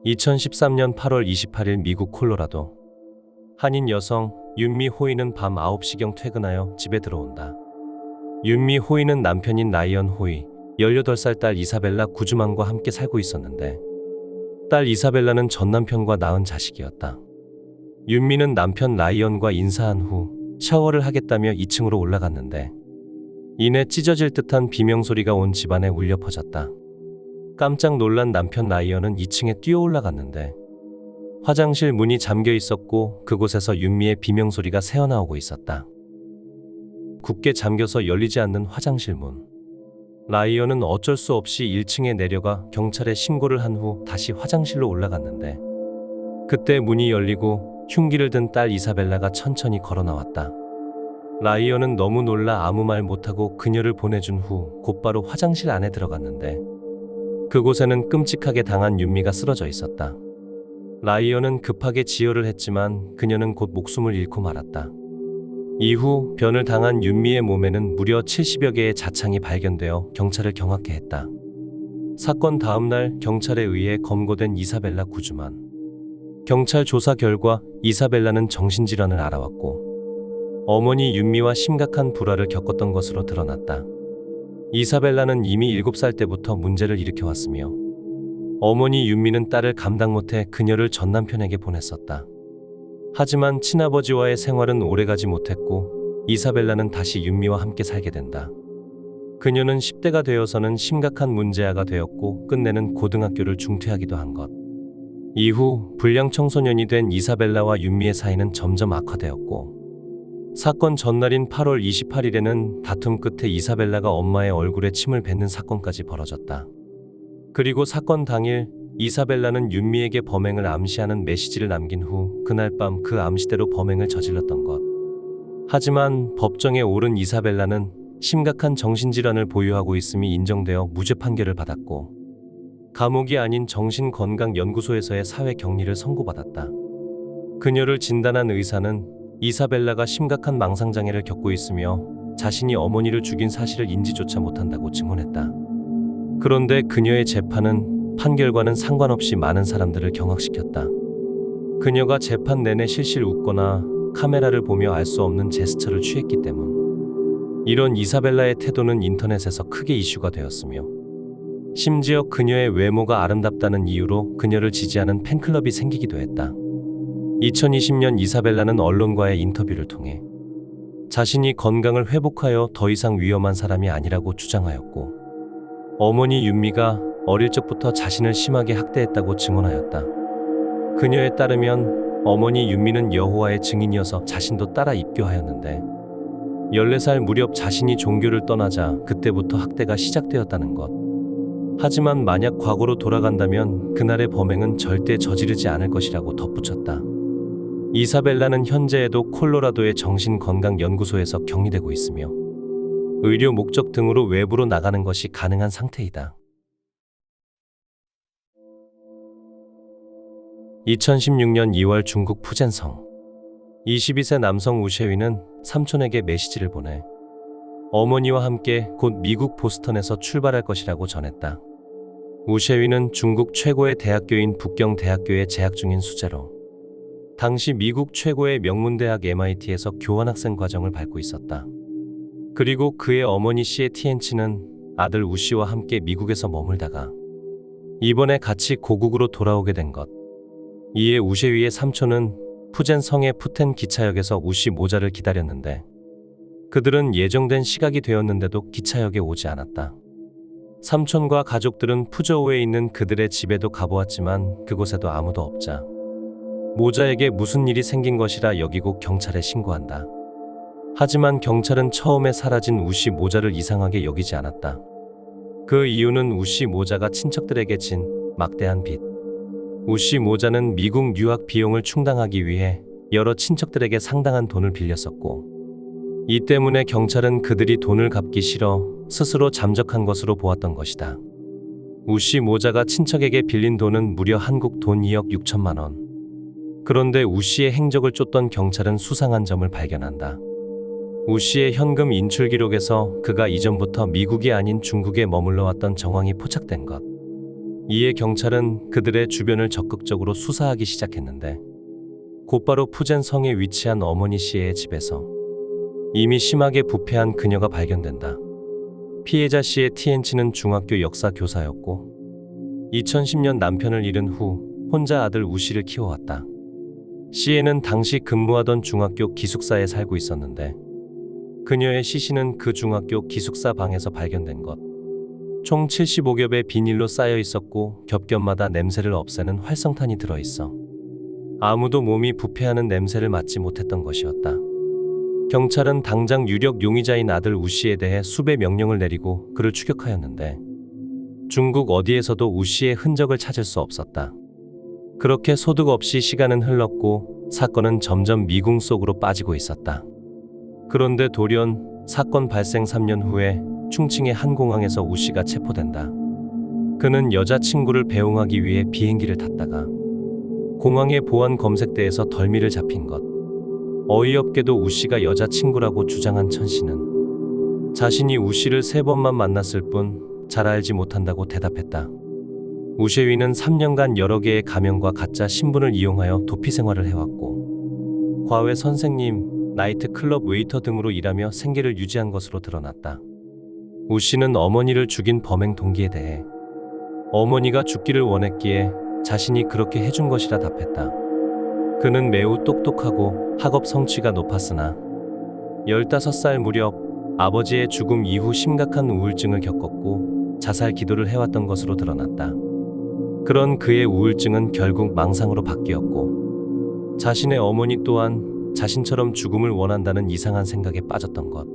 2013년 8월 28일 미국 콜로라도. 한인 여성 윤미 호이는 밤 9시경 퇴근하여 집에 들어온다. 윤미 호이는 남편인 라이언 호이, 18살 딸 이사벨라 구즈만과 함께 살고 있었는데, 딸 이사벨라는 전 남편과 낳은 자식이었다. 윤미는 남편 라이언과 인사한 후 샤워를 하겠다며 2층으로 올라갔는데, 이내 찢어질 듯한 비명소리가 온 집안에 울려 퍼졌다. 깜짝 놀란 남편 라이언은 2층에 뛰어 올라갔는데, 화장실 문이 잠겨 있었고 그곳에서 윤미의 비명소리가 새어나오고 있었다. 굳게 잠겨서 열리지 않는 화장실 문. 라이언은 어쩔 수 없이 1층에 내려가 경찰에 신고를 한 후 다시 화장실로 올라갔는데, 그때 문이 열리고 흉기를 든 딸 이사벨라가 천천히 걸어 나왔다. 라이언은 너무 놀라 아무 말 못하고 그녀를 보내준 후 곧바로 화장실 안에 들어갔는데, 그곳에는 끔찍하게 당한 윤미가 쓰러져 있었다. 라이언은 급하게 지혈을 했지만 그녀는 곧 목숨을 잃고 말았다. 이후 변을 당한 윤미의 몸에는 무려 70여 개의 자창이 발견되어 경찰을 경악해 했다. 사건 다음 날 경찰에 의해 검거된 이사벨라 구즈만. 경찰 조사 결과 이사벨라는 정신질환을 앓아왔고, 어머니 윤미와 심각한 불화를 겪었던 것으로 드러났다. 이사벨라는 이미 7살 때부터 문제를 일으켜왔으며, 어머니 윤미는 딸을 감당 못해 그녀를 전 남편에게 보냈었다. 하지만 친아버지와의 생활은 오래가지 못했고, 이사벨라는 다시 윤미와 함께 살게 된다. 그녀는 10대가 되어서는 심각한 문제아가 되었고, 끝내는 고등학교를 중퇴하기도 한 것. 이후 불량 청소년이 된 이사벨라와 윤미의 사이는 점점 악화되었고, 사건 전날인 8월 28일에는 다툼 끝에 이사벨라가 엄마의 얼굴에 침을 뱉는 사건까지 벌어졌다. 그리고 사건 당일 이사벨라는 윤미에게 범행을 암시하는 메시지를 남긴 후 그날 밤 그 암시대로 범행을 저질렀던 것. 하지만 법정에 오른 이사벨라는 심각한 정신질환을 보유하고 있음이 인정되어 무죄 판결을 받았고, 감옥이 아닌 정신건강연구소에서의 사회격리를 선고받았다. 그녀를 진단한 의사는 이사벨라가 심각한 망상장애를 겪고 있으며 자신이 어머니를 죽인 사실을 인지조차 못한다고 증언했다. 그런데 그녀의 재판은 판결과는 상관없이 많은 사람들을 경악시켰다. 그녀가 재판 내내 실실 웃거나 카메라를 보며 알 수 없는 제스처를 취했기 때문. 이런 이사벨라의 태도는 인터넷에서 크게 이슈가 되었으며, 심지어 그녀의 외모가 아름답다는 이유로 그녀를 지지하는 팬클럽이 생기기도 했다. 2020년 이사벨라는 언론과의 인터뷰를 통해 자신이 건강을 회복하여 더 이상 위험한 사람이 아니라고 주장하였고, 어머니 윤미가 어릴 적부터 자신을 심하게 학대했다고 증언하였다. 그녀에 따르면 어머니 윤미는 여호와의 증인이어서 자신도 따라 입교하였는데, 14살 무렵 자신이 종교를 떠나자 그때부터 학대가 시작되었다는 것. 하지만 만약 과거로 돌아간다면 그날의 범행은 절대 저지르지 않을 것이라고 덧붙였다. 이사벨라는 현재에도 콜로라도의 정신건강연구소에서 격리되고 있으며, 의료 목적 등으로 외부로 나가는 것이 가능한 상태이다. 2016년 2월 중국 푸젠성. 22세 남성 우셰위는 삼촌에게 메시지를 보내 어머니와 함께 곧 미국 보스턴에서 출발할 것이라고 전했다. 우셰위는 중국 최고의 대학교인 북경대학교에 재학 중인 수재로 당시 미국 최고의 명문대학 MIT에서 교환학생 과정을 밟고 있었다. 그리고 그의 어머니 씨의 티엔치는 아들 우씨와 함께 미국에서 머물다가 이번에 같이 고국으로 돌아오게 된 것. 이에 우셰위의 삼촌은 푸젠 성의 푸텐 기차역에서 우씨 모자를 기다렸는데, 그들은 예정된 시각이 되었는데도 기차역에 오지 않았다. 삼촌과 가족들은 푸저우에 있는 그들의 집에도 가보았지만 그곳에도 아무도 없자 모자에게 무슨 일이 생긴 것이라 여기고 경찰에 신고한다. 하지만 경찰은 처음에 사라진 우씨 모자를 이상하게 여기지 않았다. 그 이유는 우씨 모자가 친척들에게 진 막대한 빚. 우씨 모자는 미국 유학 비용을 충당하기 위해 여러 친척들에게 상당한 돈을 빌렸었고, 이 때문에 경찰은 그들이 돈을 갚기 싫어 스스로 잠적한 것으로 보았던 것이다. 우씨 모자가 친척에게 빌린 돈은 무려 한국 돈 2억 6천만 원. 그런데 우씨의 행적을 쫓던 경찰은 수상한 점을 발견한다. 우씨의 현금 인출 기록에서 그가 이전부터 미국이 아닌 중국에 머물러 왔던 정황이 포착된 것. 이에 경찰은 그들의 주변을 적극적으로 수사하기 시작했는데 곧바로 푸젠 성에 위치한 어머니 씨의 집에서 이미 심하게 부패한 그녀가 발견된다. 피해자 씨의 티엔치는 중학교 역사 교사였고 2010년 남편을 잃은 후 혼자 아들 우씨를 키워왔다. 씨에는 당시 근무하던 중학교 기숙사에 살고 있었는데 그녀의 시신은 그 중학교 기숙사 방에서 발견된 것. 총 75겹의 비닐로 쌓여 있었고 겹겹마다 냄새를 없애는 활성탄이 들어있어 아무도 몸이 부패하는 냄새를 맡지 못했던 것이었다. 경찰은 당장 유력 용의자인 아들 우씨에 대해 수배 명령을 내리고 그를 추격하였는데 중국 어디에서도 우씨의 흔적을 찾을 수 없었다. 그렇게 소득 없이 시간은 흘렀고 사건은 점점 미궁 속으로 빠지고 있었다. 그런데 돌연 사건 발생 3년 후에 충칭의 한 공항에서 우씨가 체포된다. 그는 여자친구를 배웅하기 위해 비행기를 탔다가 공항의 보안 검색대에서 덜미를 잡힌 것. 어이없게도 우씨가 여자친구라고 주장한 천씨는 자신이 우씨를 3번만 만났을 뿐 잘 알지 못한다고 대답했다. 우셰위는 3년간 여러 개의 가명과 가짜 신분을 이용하여 도피 생활을 해왔고 과외 선생님, 나이트클럽 웨이터 등으로 일하며 생계를 유지한 것으로 드러났다. 우씨는 어머니를 죽인 범행 동기에 대해 어머니가 죽기를 원했기에 자신이 그렇게 해준 것이라 답했다. 그는 매우 똑똑하고 학업 성취가 높았으나 15살 무렵 아버지의 죽음 이후 심각한 우울증을 겪었고 자살 기도를 해왔던 것으로 드러났다. 그런 그의 우울증은 결국 망상으로 바뀌었고 자신의 어머니 또한 자신처럼 죽음을 원한다는 이상한 생각에 빠졌던 것.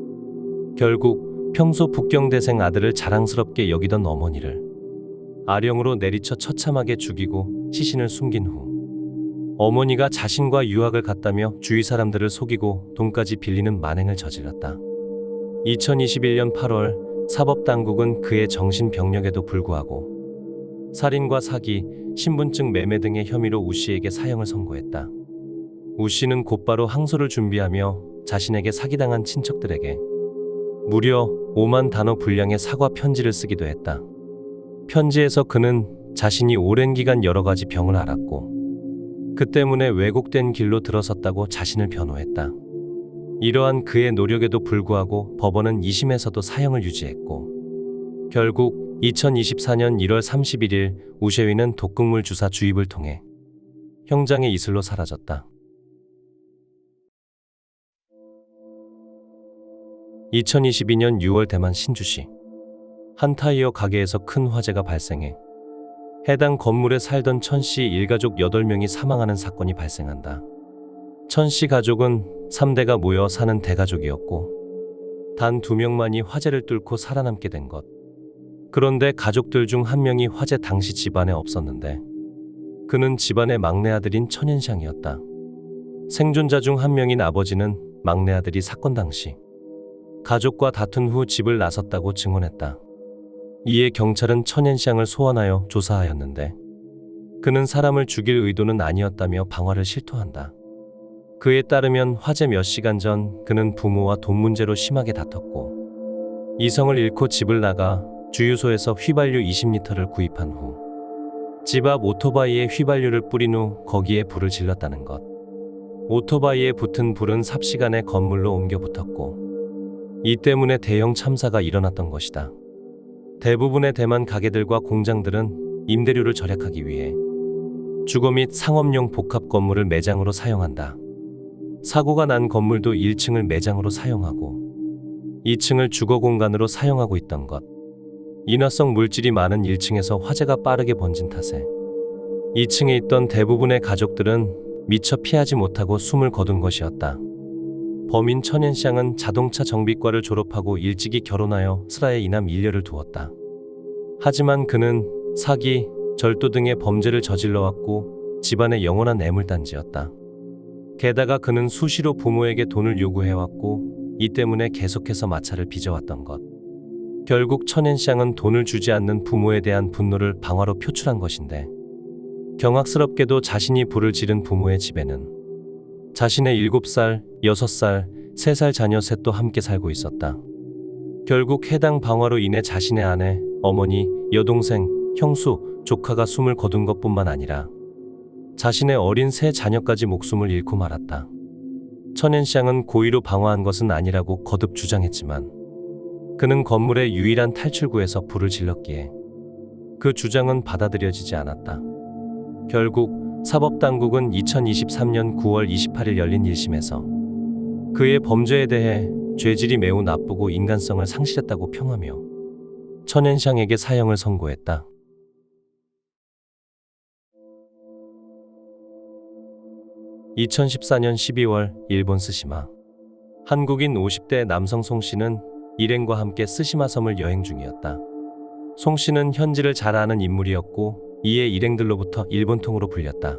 결국 평소 북경대생 아들을 자랑스럽게 여기던 어머니를 아령으로 내리쳐 처참하게 죽이고 시신을 숨긴 후 어머니가 자신과 유학을 갔다며 주위 사람들을 속이고 돈까지 빌리는 만행을 저질렀다. 2021년 8월 사법당국은 그의 정신병력에도 불구하고 살인과 사기, 신분증 매매 등의 혐의로 우씨에게 사형을 선고했다. 우씨는 곧바로 항소를 준비하며 자신에게 사기당한 친척들에게 무려 5만 단어 분량의 사과 편지를 쓰기도 했다. 편지에서 그는 자신이 오랜 기간 여러 가지 병을 앓았고 그 때문에 왜곡된 길로 들어섰다고 자신을 변호했다. 이러한 그의 노력에도 불구하고 법원은 2심에서도 사형을 유지했고 결국 2024년 1월 31일 우셰위는 독극물 주사 주입을 통해 형장의 이슬로 사라졌다. 2022년 6월 대만 신주시 한 타이어 가게에서 큰 화재가 발생해 해당 건물에 살던 천씨 일가족 8명이 사망하는 사건이 발생한다. 천씨 가족은 3대가 모여 사는 대가족이었고 단 2명만이 화재를 뚫고 살아남게 된 것. 그런데 가족들 중 한 명이 화재 당시 집안에 없었는데 그는 집안의 막내 아들인 천현샹이었다. 생존자 중 한 명인 아버지는 막내 아들이 사건 당시 가족과 다툰 후 집을 나섰다고 증언했다. 이에 경찰은 천현샹을 소환하여 조사하였는데 그는 사람을 죽일 의도는 아니었다며 방화를 실토한다. 그에 따르면 화재 몇 시간 전 그는 부모와 돈 문제로 심하게 다퉜고 이성을 잃고 집을 나가 주유소에서 휘발유 20리터를 구입한 후 집 앞 오토바이에 휘발유를 뿌린 후 거기에 불을 질렀다는 것. 오토바이에 붙은 불은 삽시간에 건물로 옮겨 붙었고 이 때문에 대형 참사가 일어났던 것이다. 대부분의 대만 가게들과 공장들은 임대료를 절약하기 위해 주거 및 상업용 복합 건물을 매장으로 사용한다. 사고가 난 건물도 1층을 매장으로 사용하고 2층을 주거 공간으로 사용하고 있던 것. 인화성 물질이 많은 1층에서 화재가 빠르게 번진 탓에 2층에 있던 대부분의 가족들은 미처 피하지 못하고 숨을 거둔 것이었다. 범인 천현샹은 자동차 정비과를 졸업하고 일찍이 결혼하여 슬하에 이남 일녀를 두었다. 하지만 그는 사기, 절도 등의 범죄를 저질러왔고 집안의 영원한 애물단지였다. 게다가 그는 수시로 부모에게 돈을 요구해왔고 이 때문에 계속해서 마찰을 빚어왔던 것. 결국 천현샹은 돈을 주지 않는 부모에 대한 분노를 방화로 표출한 것인데 경악스럽게도 자신이 불을 지른 부모의 집에는 자신의 7살, 6살, 3살 자녀 셋도 함께 살고 있었다. 결국 해당 방화로 인해 자신의 아내, 어머니, 여동생, 형수, 조카가 숨을 거둔 것뿐만 아니라 자신의 어린 세 자녀까지 목숨을 잃고 말았다. 천엔샹은 고의로 방화한 것은 아니라고 거듭 주장했지만 그는 건물의 유일한 탈출구에서 불을 질렀기에 그 주장은 받아들여지지 않았다. 결국 사법당국은 2023년 9월 28일 열린 1심에서 그의 범죄에 대해 죄질이 매우 나쁘고 인간성을 상실했다고 평하며 천엔샹에게 사형을 선고했다. 2014년 12월 일본 스시마. 한국인 50대 남성 송 씨는 일행과 함께 스시마 섬을 여행 중이었다. 송 씨는 현지를 잘 아는 인물이었고 이에 일행들로부터 일본통으로 불렸다.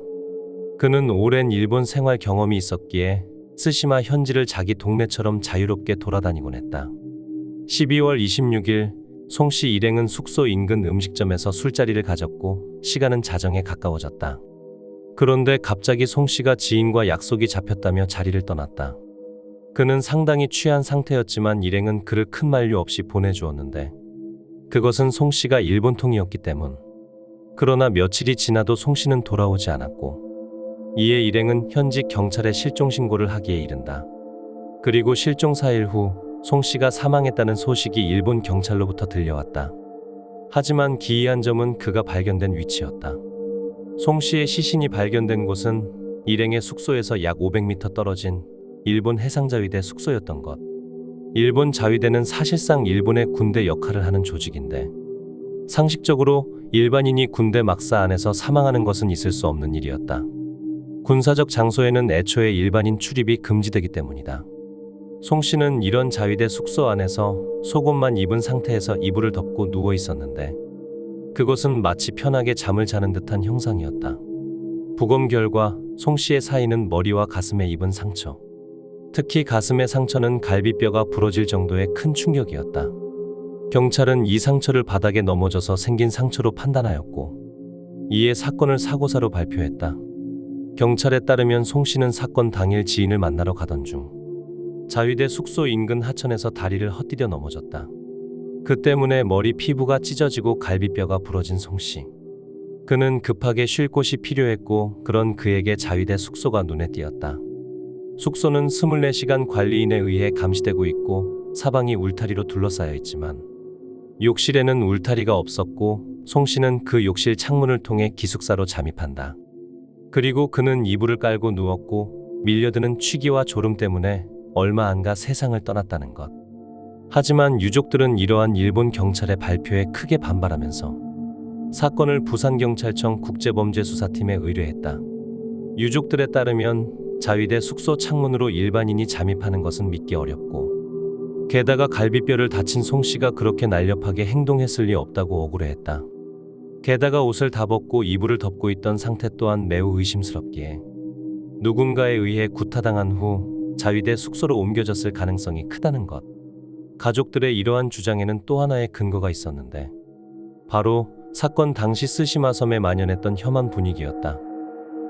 그는 오랜 일본 생활 경험이 있었기에 스시마 현지를 자기 동네처럼 자유롭게 돌아다니곤 했다. 12월 26일 송 씨 일행은 숙소 인근 음식점에서 술자리를 가졌고 시간은 자정에 가까워졌다. 그런데 갑자기 송 씨가 지인과 약속이 잡혔다며 자리를 떠났다. 그는 상당히 취한 상태였지만 일행은 그를 큰 만류 없이 보내주었는데 그것은 송 씨가 일본통이었기 때문. 그러나 며칠이 지나도 송 씨는 돌아오지 않았고 이에 일행은 현지 경찰에 실종 신고를 하기에 이른다. 그리고 실종 4일 후 송 씨가 사망했다는 소식이 일본 경찰로부터 들려왔다. 하지만 기이한 점은 그가 발견된 위치였다. 송 씨의 시신이 발견된 곳은 일행의 숙소에서 약 500m 떨어진 일본 해상자위대 숙소였던 것. 일본 자위대는 사실상 일본의 군대 역할을 하는 조직인데 상식적으로 일반인이 군대 막사 안에서 사망하는 것은 있을 수 없는 일이었다. 군사적 장소에는 애초에 일반인 출입이 금지되기 때문이다. 송 씨는 이런 자위대 숙소 안에서 속옷만 입은 상태에서 이불을 덮고 누워 있었는데 그것은 마치 편하게 잠을 자는 듯한 형상이었다. 부검 결과 송 씨의 사인은 머리와 가슴에 입은 상처. 특히 가슴의 상처는 갈비뼈가 부러질 정도의 큰 충격이었다. 경찰은 이 상처를 바닥에 넘어져서 생긴 상처로 판단하였고 이에 사건을 사고사로 발표했다. 경찰에 따르면 송 씨는 사건 당일 지인을 만나러 가던 중 자위대 숙소 인근 하천에서 다리를 헛디뎌 넘어졌다. 그 때문에 머리 피부가 찢어지고 갈비뼈가 부러진 송 씨. 그는 급하게 쉴 곳이 필요했고 그런 그에게 자위대 숙소가 눈에 띄었다. 숙소는 24시간 관리인에 의해 감시되고 있고 사방이 울타리로 둘러싸여 있지만 욕실에는 울타리가 없었고 송 씨는 그 욕실 창문을 통해 기숙사로 잠입한다. 그리고 그는 이불을 깔고 누웠고 밀려드는 취기와 졸음 때문에 얼마 안 가 세상을 떠났다는 것. 하지만 유족들은 이러한 일본 경찰의 발표에 크게 반발하면서 사건을 부산경찰청 국제범죄수사팀에 의뢰했다. 유족들에 따르면 자위대 숙소 창문으로 일반인이 잠입하는 것은 믿기 어렵고 게다가 갈비뼈를 다친 송 씨가 그렇게 날렵하게 행동했을 리 없다고 억울해했다. 게다가 옷을 다 벗고 이불을 덮고 있던 상태 또한 매우 의심스럽기에 누군가에 의해 구타당한 후 자위대 숙소로 옮겨졌을 가능성이 크다는 것. 가족들의 이러한 주장에는 또 하나의 근거가 있었는데 바로 사건 당시 스시마 섬에 만연했던 혐한 분위기였다.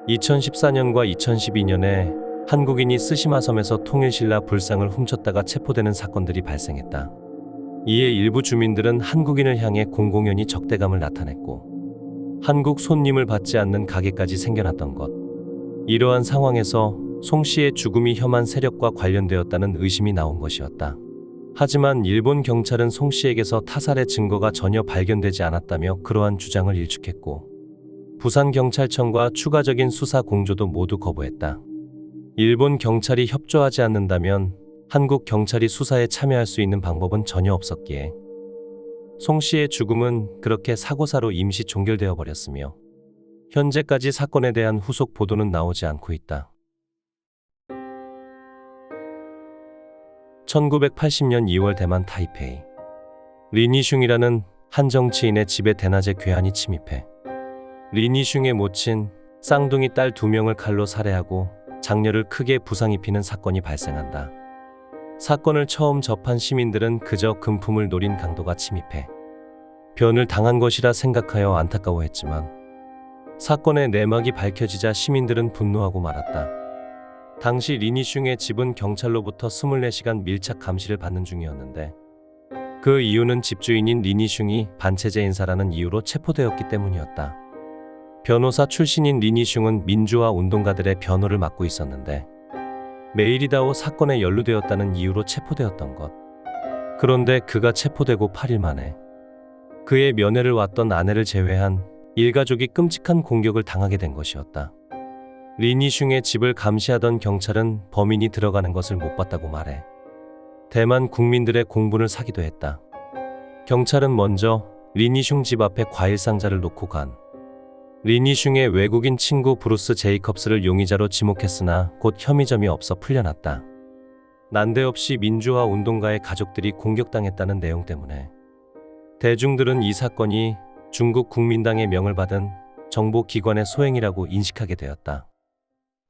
2014년과 2012년에 한국인이 스시마 섬에서 통일신라 불상을 훔쳤다가 체포되는 사건들이 발생했다. 이에 일부 주민들은 한국인을 향해 공공연히 적대감을 나타냈고 한국 손님을 받지 않는 가게까지 생겨났던 것. 이러한 상황에서 송 씨의 죽음이 혐한 세력과 관련되었다는 의심이 나온 것이었다. 하지만 일본 경찰은 송 씨에게서 타살의 증거가 전혀 발견되지 않았다며 그러한 주장을 일축했고 부산경찰청과 추가적인 수사 공조도 모두 거부했다. 일본 경찰이 협조하지 않는다면 한국 경찰이 수사에 참여할 수 있는 방법은 전혀 없었기에 송 씨의 죽음은 그렇게 사고사로 임시 종결되어 버렸으며 현재까지 사건에 대한 후속 보도는 나오지 않고 있다. 1980년 2월 대만 타이페이 리니슝이라는 한 정치인의 집에 대낮에 괴한이 침입해 리니슝의 모친 쌍둥이 딸 2명을 칼로 살해하고 장녀를 크게 부상 입히는 사건이 발생한다. 사건을 처음 접한 시민들은 그저 금품을 노린 강도가 침입해 변을 당한 것이라 생각하여 안타까워했지만 사건의 내막이 밝혀지자 시민들은 분노하고 말았다. 당시 리니슝의 집은 경찰로부터 24시간 밀착 감시를 받는 중이었는데 그 이유는 집주인인 리니슝이 반체제 인사라는 이유로 체포되었기 때문이었다. 변호사 출신인 리니슝은 민주화 운동가들의 변호를 맡고 있었는데 메이리다오 사건에 연루되었다는 이유로 체포되었던 것. 그런데 그가 체포되고 8일 만에 그의 면회를 왔던 아내를 제외한 일가족이 끔찍한 공격을 당하게 된 것이었다. 리니슝의 집을 감시하던 경찰은 범인이 들어가는 것을 못 봤다고 말해 대만 국민들의 공분을 사기도 했다. 경찰은 먼저 리니슝 집 앞에 과일 상자를 놓고 간 리니슝의 외국인 친구 브루스 제이컵스를 용의자로 지목했으나 곧 혐의점이 없어 풀려났다. 난데없이 민주화 운동가의 가족들이 공격당했다는 내용 때문에 대중들은 이 사건이 중국 국민당의 명을 받은 정보기관의 소행이라고 인식하게 되었다.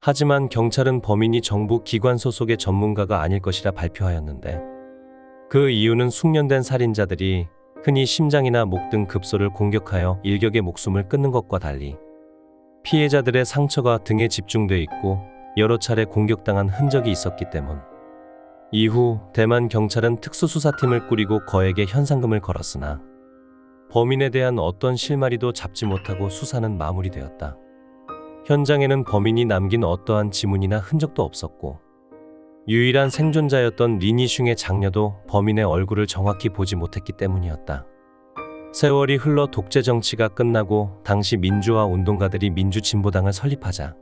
하지만 경찰은 범인이 정부 기관 소속의 전문가가 아닐 것이라 발표하였는데 그 이유는 숙련된 살인자들이 흔히 심장이나 목 등 급소를 공격하여 일격의 목숨을 끊는 것과 달리 피해자들의 상처가 등에 집중돼 있고 여러 차례 공격당한 흔적이 있었기 때문. 이후 대만 경찰은 특수수사팀을 꾸리고 거액의 현상금을 걸었으나 범인에 대한 어떤 실마리도 잡지 못하고 수사는 마무리되었다. 현장에는 범인이 남긴 어떠한 지문이나 흔적도 없었고 유일한 생존자였던 리니슝의 장녀도 범인의 얼굴을 정확히 보지 못했기 때문이었다. 세월이 흘러 독재 정치가 끝나고 당시 민주화 운동가들이 민주진보당을 설립하자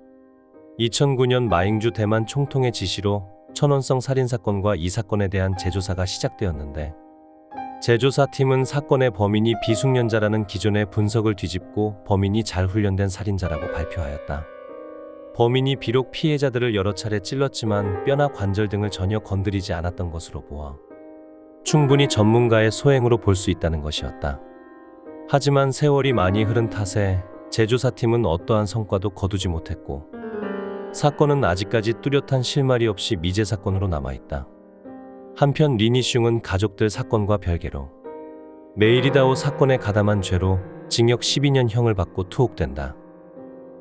2009년 마잉주 대만 총통의 지시로 천원성 살인사건과 이 사건에 대한 재조사가 시작되었는데 재조사팀은 사건의 범인이 비숙련자라는 기존의 분석을 뒤집고 범인이 잘 훈련된 살인자라고 발표하였다. 범인이 비록 피해자들을 여러 차례 찔렀지만 뼈나 관절 등을 전혀 건드리지 않았던 것으로 보아 충분히 전문가의 소행으로 볼 수 있다는 것이었다. 하지만 세월이 많이 흐른 탓에 재조사팀은 어떠한 성과도 거두지 못했고 사건은 아직까지 뚜렷한 실마리 없이 미제 사건으로 남아있다. 한편 리니슝은 가족들 사건과 별개로 메이리다오 사건에 가담한 죄로 징역 12년형을 받고 투옥된다.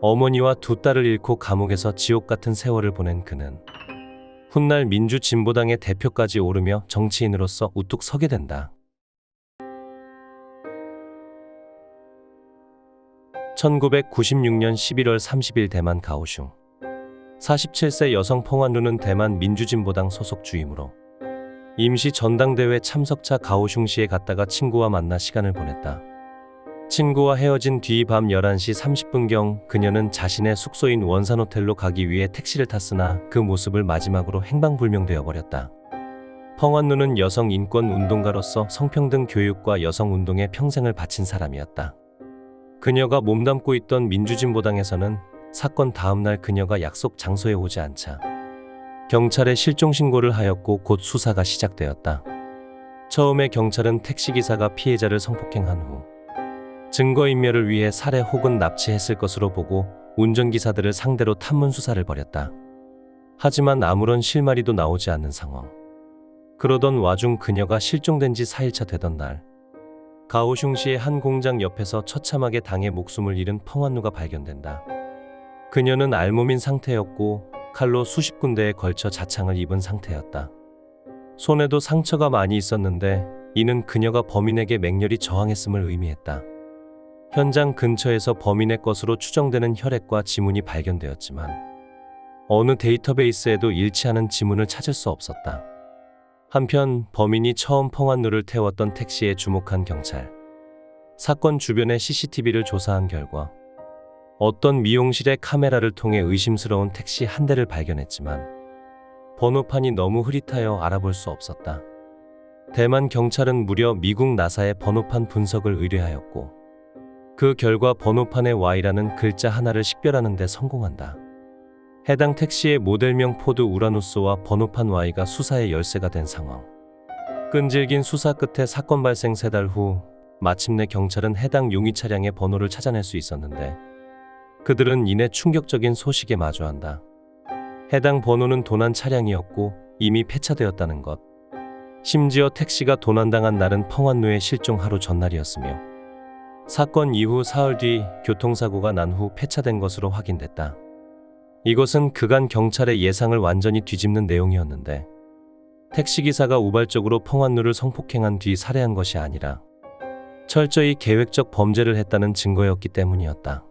어머니와 두 딸을 잃고 감옥에서 지옥 같은 세월을 보낸 그는 훗날 민주진보당의 대표까지 오르며 정치인으로서 우뚝 서게 된다. 1996년 11월 30일 대만 가오슝 47세 여성 펑완루는 대만 민주진보당 소속 주이므로 임시 전당대회 참석차 가오슝시에 갔다가 친구와 만나 시간을 보냈다. 친구와 헤어진 뒤 밤 11시 30분경 그녀는 자신의 숙소인 원산호텔로 가기 위해 택시를 탔으나 그 모습을 마지막으로 행방불명되어 버렸다. 펑완루는 여성 인권 운동가로서 성평등 교육과 여성운동에 평생을 바친 사람이었다. 그녀가 몸담고 있던 민주진보당에서는 사건 다음날 그녀가 약속 장소에 오지 않자 경찰에 실종신고를 하였고 곧 수사가 시작되었다. 처음에 경찰은 택시기사가 피해자를 성폭행한 후 증거인멸을 위해 살해 혹은 납치했을 것으로 보고 운전기사들을 상대로 탐문수사를 벌였다. 하지만 아무런 실마리도 나오지 않는 상황. 그러던 와중 그녀가 실종된 지 4일차 되던 날 가오슝시의 한 공장 옆에서 처참하게 당해 목숨을 잃은 펑완루가 발견된다. 그녀는 알몸인 상태였고 칼로 수십 군데에 걸쳐 자창을 입은 상태였다. 손에도 상처가 많이 있었는데 이는 그녀가 범인에게 맹렬히 저항했음을 의미했다. 현장 근처에서 범인의 것으로 추정되는 혈액과 지문이 발견되었지만 어느 데이터베이스에도 일치하는 지문을 찾을 수 없었다. 한편 범인이 처음 펑완루를 태웠던 택시에 주목한 경찰. 사건 주변의 CCTV를 조사한 결과 어떤 미용실의 카메라를 통해 의심스러운 택시 한 대를 발견했지만 번호판이 너무 흐릿하여 알아볼 수 없었다. 대만 경찰은 무려 미국 나사의 번호판 분석을 의뢰하였고 그 결과 번호판에 Y라는 글자 하나를 식별하는 데 성공한다. 해당 택시의 모델명 포드 우라누스와 번호판 Y가 수사의 열쇠가 된 상황. 끈질긴 수사 끝에 사건 발생 3달 후 마침내 경찰은 해당 용의 차량의 번호를 찾아낼 수 있었는데 그들은 이내 충격적인 소식에 마주한다. 해당 번호는 도난 차량이었고 이미 폐차되었다는 것. 심지어 택시가 도난당한 날은 펑완루의 실종 하루 전날이었으며 사건 이후 사흘 뒤 교통사고가 난 후 폐차된 것으로 확인됐다. 이것은 그간 경찰의 예상을 완전히 뒤집는 내용이었는데 택시기사가 우발적으로 펑완누를 성폭행한 뒤 살해한 것이 아니라 철저히 계획적 범죄를 했다는 증거였기 때문이었다.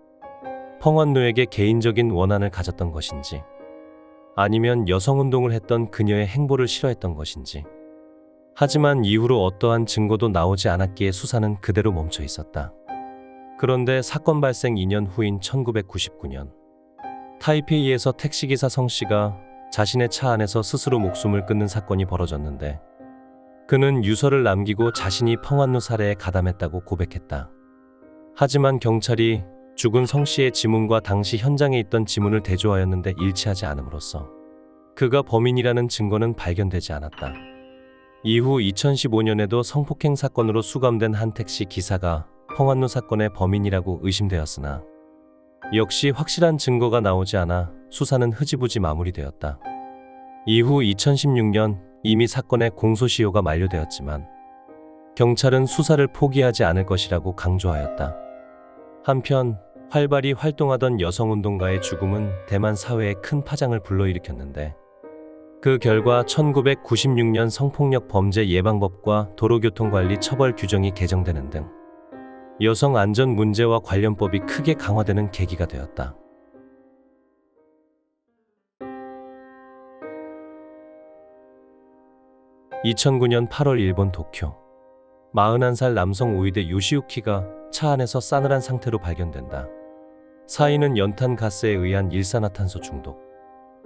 펑완누에게 개인적인 원한을 가졌던 것인지, 아니면 여성운동을 했던 그녀의 행보를 싫어했던 것인지. 하지만 이후로 어떠한 증거도 나오지 않았기에 수사는 그대로 멈춰 있었다. 그런데 사건 발생 2년 후인 1999년, 타이페이에서 택시기사 성 씨가 자신의 차 안에서 스스로 목숨을 끊는 사건이 벌어졌는데, 그는 유서를 남기고 자신이 펑완누 살해에 가담했다고 고백했다. 하지만 경찰이 죽은 성 씨의 지문과 당시 현장에 있던 지문을 대조하였는데 일치하지 않음으로써 그가 범인이라는 증거는 발견되지 않았다. 이후 2015년에도 성폭행 사건으로 수감된 한 택시 기사가 펑완누 사건의 범인이라고 의심되었으나 역시 확실한 증거가 나오지 않아 수사는 흐지부지 마무리되었다. 이후 2016년 이미 사건의 공소시효가 만료되었지만 경찰은 수사를 포기하지 않을 것이라고 강조하였다. 한편 활발히 활동하던 여성운동가의 죽음은 대만 사회에 큰 파장을 불러일으켰는데, 그 결과 1996년 성폭력 범죄 예방법과 도로교통관리 처벌 규정이 개정되는 등 여성 안전 문제와 관련법이 크게 강화되는 계기가 되었다. 2009년 8월 일본 도쿄, 41살 남성 오이데 요시유키가 차 안에서 싸늘한 상태로 발견된다. 사인은 연탄 가스에 의한 일산화탄소 중독.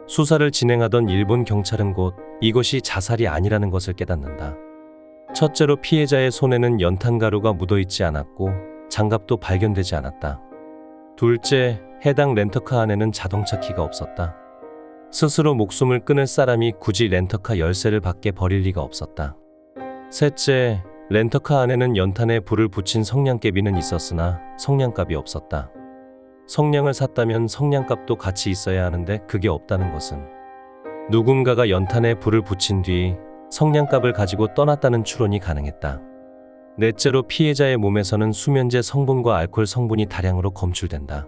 수사를 진행하던 일본 경찰은 곧 이것이 자살이 아니라는 것을 깨닫는다. 첫째로 피해자의 손에는 연탄가루가 묻어있지 않았고 장갑도 발견되지 않았다. 둘째, 해당 렌터카 안에는 자동차 키가 없었다. 스스로 목숨을 끊을 사람이 굳이 렌터카 열쇠를 밖에 버릴 리가 없었다. 셋째, 렌터카 안에는 연탄에 불을 붙인 성냥개비는 있었으나 성냥갑이 없었다. 성냥을 샀다면 성냥갑도 같이 있어야 하는데 그게 없다는 것은 누군가가 연탄에 불을 붙인 뒤 성냥갑을 가지고 떠났다는 추론이 가능했다. 넷째로 피해자의 몸에서는 수면제 성분과 알코올 성분이 다량으로 검출된다.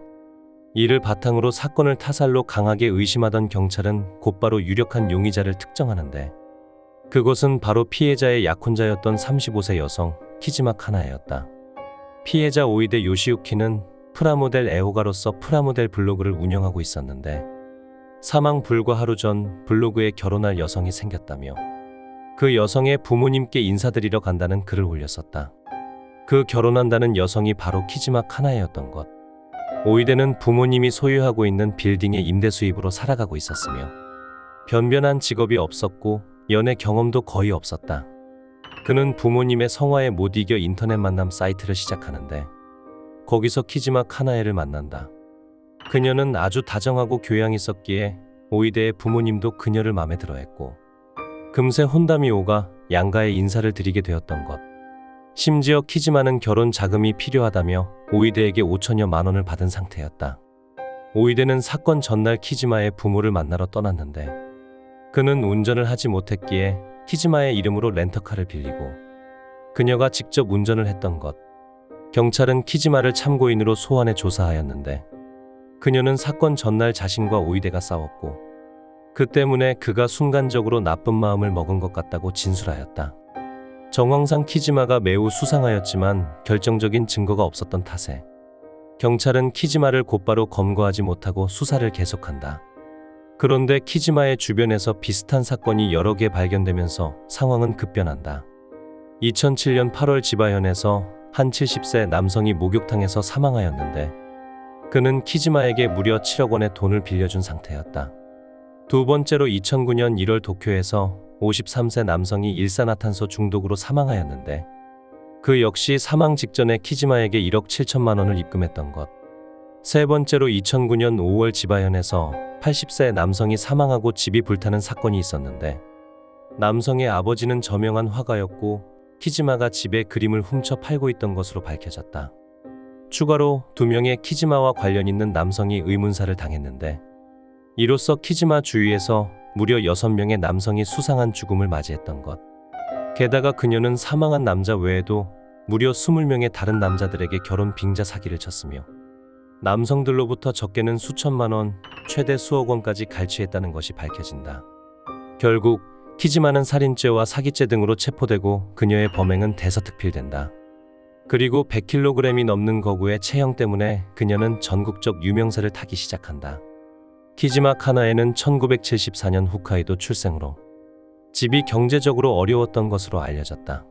이를 바탕으로 사건을 타살로 강하게 의심하던 경찰은 곧바로 유력한 용의자를 특정하는데, 그것은 바로 피해자의 약혼자였던 35세 여성 키지마 카나에였다. 피해자 오이데 요시유키는 프라모델 애호가로서 프라모델 블로그를 운영하고 있었는데, 사망 불과 하루 전 블로그에 결혼할 여성이 생겼다며 그 여성의 부모님께 인사드리러 간다는 글을 올렸었다. 그 결혼한다는 여성이 바로 키지마 카나에였던 것. 오이데는 부모님이 소유하고 있는 빌딩의 임대 수입으로 살아가고 있었으며 변변한 직업이 없었고 연애 경험도 거의 없었다. 그는 부모님의 성화에 못 이겨 인터넷 만남 사이트를 시작하는데 거기서 키지마 카나에를 만난다. 그녀는 아주 다정하고 교양 있었기에 오이데의 부모님도 그녀를 마음에 들어했고 금세 혼담이 오가 양가에 인사를 드리게 되었던 것. 심지어 키지마는 결혼 자금이 필요하다며 오이데에게 5천여만 원을 받은 상태였다. 오이데는 사건 전날 키지마의 부모를 만나러 떠났는데 그는 운전을 하지 못했기에 키지마의 이름으로 렌터카를 빌리고 그녀가 직접 운전을 했던 것. 경찰은 키지마를 참고인으로 소환해 조사하였는데 그녀는 사건 전날 자신과 오이데가 싸웠고 그 때문에 그가 순간적으로 나쁜 마음을 먹은 것 같다고 진술하였다. 정황상 키지마가 매우 수상하였지만 결정적인 증거가 없었던 탓에 경찰은 키지마를 곧바로 검거하지 못하고 수사를 계속한다. 그런데 키지마의 주변에서 비슷한 사건이 여러 개 발견되면서 상황은 급변한다. 2007년 8월 지바현에서 한 70세 남성이 목욕탕에서 사망하였는데 그는 키지마에게 무려 7억 원의 돈을 빌려준 상태였다. 두 번째로 2009년 1월 도쿄에서 53세 남성이 일산화탄소 중독으로 사망하였는데 그 역시 사망 직전에 키지마에게 1억 7천만 원을 입금했던 것. 세 번째로 2009년 5월 지바현에서 80세 남성이 사망하고 집이 불타는 사건이 있었는데 남성의 아버지는 저명한 화가였고 키지마가 집에 그림을 훔쳐 팔고 있던 것으로 밝혀졌다. 추가로 2명의 키지마와 관련 있는 남성이 의문사를 당했는데 이로써 키지마 주위에서 무려 6명의 남성이 수상한 죽음을 맞이했던 것. 게다가 그녀는 사망한 남자 외에도 무려 20명의 다른 남자들에게 결혼 빙자 사기를 쳤으며 남성들로부터 적게는 수천만 원, 최대 수억 원까지 갈취했다는 것이 밝혀진다. 결국 키지마는 살인죄와 사기죄 등으로 체포되고 그녀의 범행은 대서특필된다. 그리고 100kg이 넘는 거구의 체형 때문에 그녀는 전국적 유명세를 타기 시작한다. 키지마 카나에는 1974년 홋카이도 출생으로 집이 경제적으로 어려웠던 것으로 알려졌다.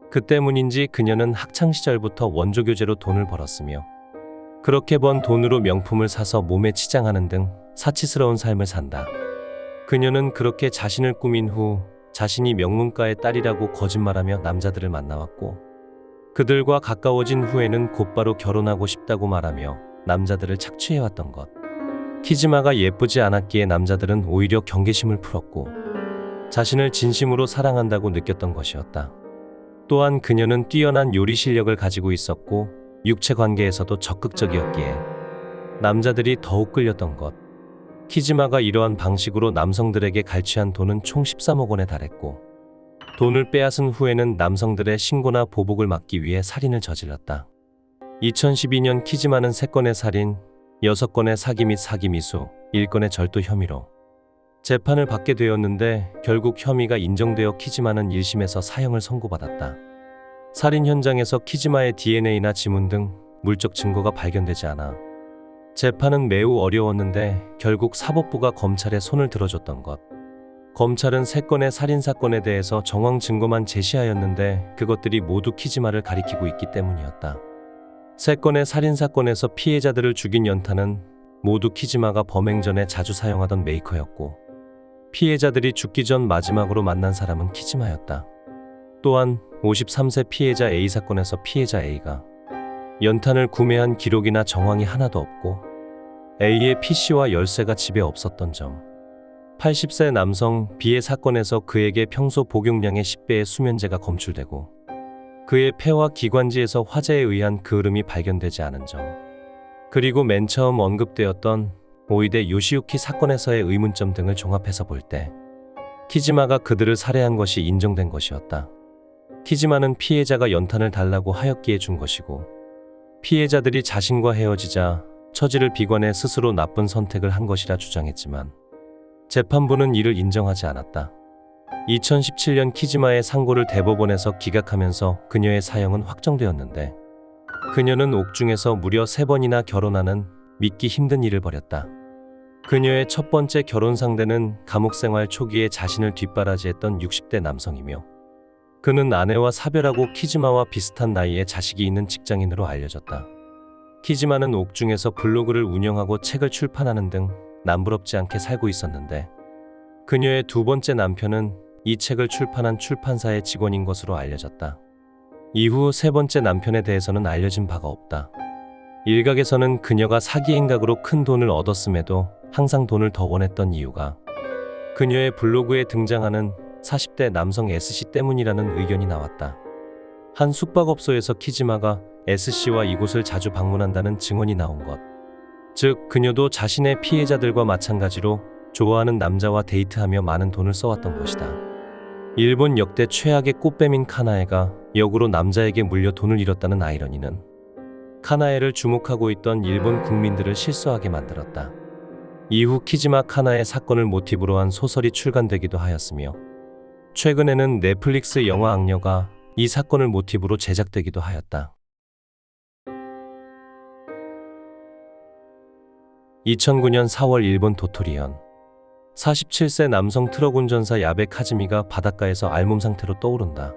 그 때문인지 그녀는 학창시절부터 원조교제로 돈을 벌었으며 그렇게 번 돈으로 명품을 사서 몸에 치장하는 등 사치스러운 삶을 산다. 그녀는 그렇게 자신을 꾸민 후 자신이 명문가의 딸이라고 거짓말하며 남자들을 만나왔고 그들과 가까워진 후에는 곧바로 결혼하고 싶다고 말하며 남자들을 착취해왔던 것. 키지마가 예쁘지 않았기에 남자들은 오히려 경계심을 풀었고 자신을 진심으로 사랑한다고 느꼈던 것이었다. 또한 그녀는 뛰어난 요리 실력을 가지고 있었고 육체 관계에서도 적극적이었기에 남자들이 더욱 끌렸던 것. 키지마가 이러한 방식으로 남성들에게 갈취한 돈은 총 13억 원에 달했고 돈을 빼앗은 후에는 남성들의 신고나 보복을 막기 위해 살인을 저질렀다. 2012년 키지마는 3건의 살인, 6건의 사기 및 사기 미수, 1건의 절도 혐의로 재판을 받게 되었는데 결국 혐의가 인정되어 키지마는 1심에서 사형을 선고받았다. 살인 현장에서 키지마의 DNA나 지문 등 물적 증거가 발견되지 않아 재판은 매우 어려웠는데 결국 사법부가 검찰에 손을 들어줬던 것. 검찰은 3건의 살인사건에 대해서 정황 증거만 제시하였는데 그것들이 모두 키지마를 가리키고 있기 때문이었다. 3건의 살인사건에서 피해자들을 죽인 연탄은 모두 키지마가 범행 전에 자주 사용하던 메이커였고 피해자들이 죽기 전 마지막으로 만난 사람은 키지마였다. 또한 53세 피해자 A 사건에서 피해자 A가 연탄을 구매한 기록이나 정황이 하나도 없고 A의 PC와 열쇠가 집에 없었던 점. 80세 남성 B의 사건에서 그에게 평소 복용량의 10배의 수면제가 검출되고 그의 폐와 기관지에서 화재에 의한 그 흐름이 발견되지 않은 점. 그리고 맨 처음 언급되었던 오이데 요시유키 사건에서의 의문점 등을 종합해서 볼 때 키지마가 그들을 살해한 것이 인정된 것이었다. 키지마는 피해자가 연탄을 달라고 하였기에 준 것이고 피해자들이 자신과 헤어지자 처지를 비관해 스스로 나쁜 선택을 한 것이라 주장했지만 재판부는 이를 인정하지 않았다. 2017년 키지마의 상고를 대법원에서 기각하면서 그녀의 사형은 확정되었는데 그녀는 옥중에서 무려 3번이나 결혼하는 믿기 힘든 일을 벌였다. 그녀의 첫 번째 결혼 상대는 감옥 생활 초기에 자신을 뒷바라지했던 60대 남성이며 그는 아내와 사별하고 키지마와 비슷한 나이에 자식이 있는 직장인으로 알려졌다. 키지마는 옥중에서 블로그를 운영하고 책을 출판하는 등 남부럽지 않게 살고 있었는데 그녀의 두 번째 남편은 이 책을 출판한 출판사의 직원인 것으로 알려졌다. 이후 세 번째 남편에 대해서는 알려진 바가 없다. 일각에서는 그녀가 사기 행각으로 큰 돈을 얻었음에도 항상 돈을 더 원했던 이유가 그녀의 블로그에 등장하는 40대 남성 S씨 때문이라는 의견이 나왔다. 한 숙박업소에서 키지마가 S씨와 이곳을 자주 방문한다는 증언이 나온 것. 즉 그녀도 자신의 피해자들과 마찬가지로 좋아하는 남자와 데이트하며 많은 돈을 써왔던 것이다. 일본 역대 최악의 꽃뱀인 카나에가 역으로 남자에게 물려 돈을 잃었다는 아이러니는 카나에를 주목하고 있던 일본 국민들을 실수하게 만들었다. 이후 키지마 카나에 사건을 모티브로 한 소설이 출간되기도 하였으며 최근에는 넷플릭스 영화 악녀가 이 사건을 모티브로 제작되기도 하였다. 2009년 4월 일본 도토리현 47세 남성 트럭 운전사 야베 카즈미가 바닷가에서 알몸 상태로 떠오른다.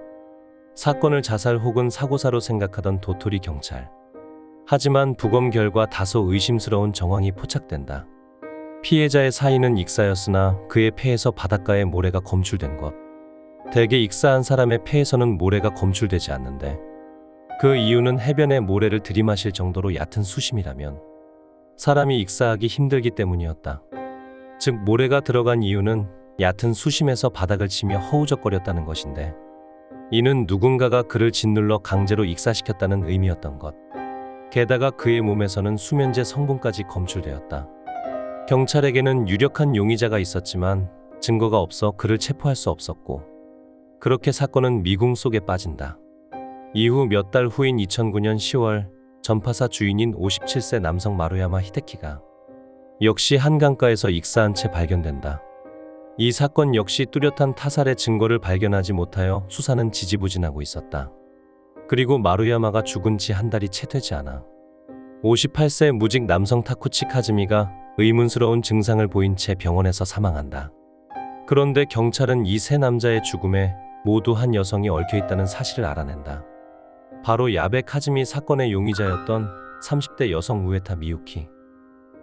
사건을 자살 혹은 사고사로 생각하던 도토리 경찰. 하지만 부검 결과 다소 의심스러운 정황이 포착된다. 피해자의 사인은 익사였으나 그의 폐에서 바닷가에 모래가 검출된 것. 대개 익사한 사람의 폐에서는 모래가 검출되지 않는데 그 이유는 해변에 모래를 들이마실 정도로 얕은 수심이라면 사람이 익사하기 힘들기 때문이었다. 즉 모래가 들어간 이유는 얕은 수심에서 바닥을 치며 허우적거렸다는 것인데 이는 누군가가 그를 짓눌러 강제로 익사시켰다는 의미였던 것. 게다가 그의 몸에서는 수면제 성분까지 검출되었다. 경찰에게는 유력한 용의자가 있었지만 증거가 없어 그를 체포할 수 없었고 그렇게 사건은 미궁 속에 빠진다. 이후 몇 달 후인 2009년 10월 전파사 주인인 57세 남성 마루야마 히데키가 역시 한강가에서 익사한 채 발견된다. 이 사건 역시 뚜렷한 타살의 증거를 발견하지 못하여 수사는 지지부진하고 있었다. 그리고 마루야마가 죽은 지 한 달이 채 되지 않아 58세 무직 남성 타쿠치 카즈미가 의문스러운 증상을 보인 채 병원에서 사망한다. 그런데 경찰은 이 세 남자의 죽음에 모두 한 여성이 얽혀있다는 사실을 알아낸다. 바로 야베 카즈미 사건의 용의자였던 30대 여성 우에타 미유키.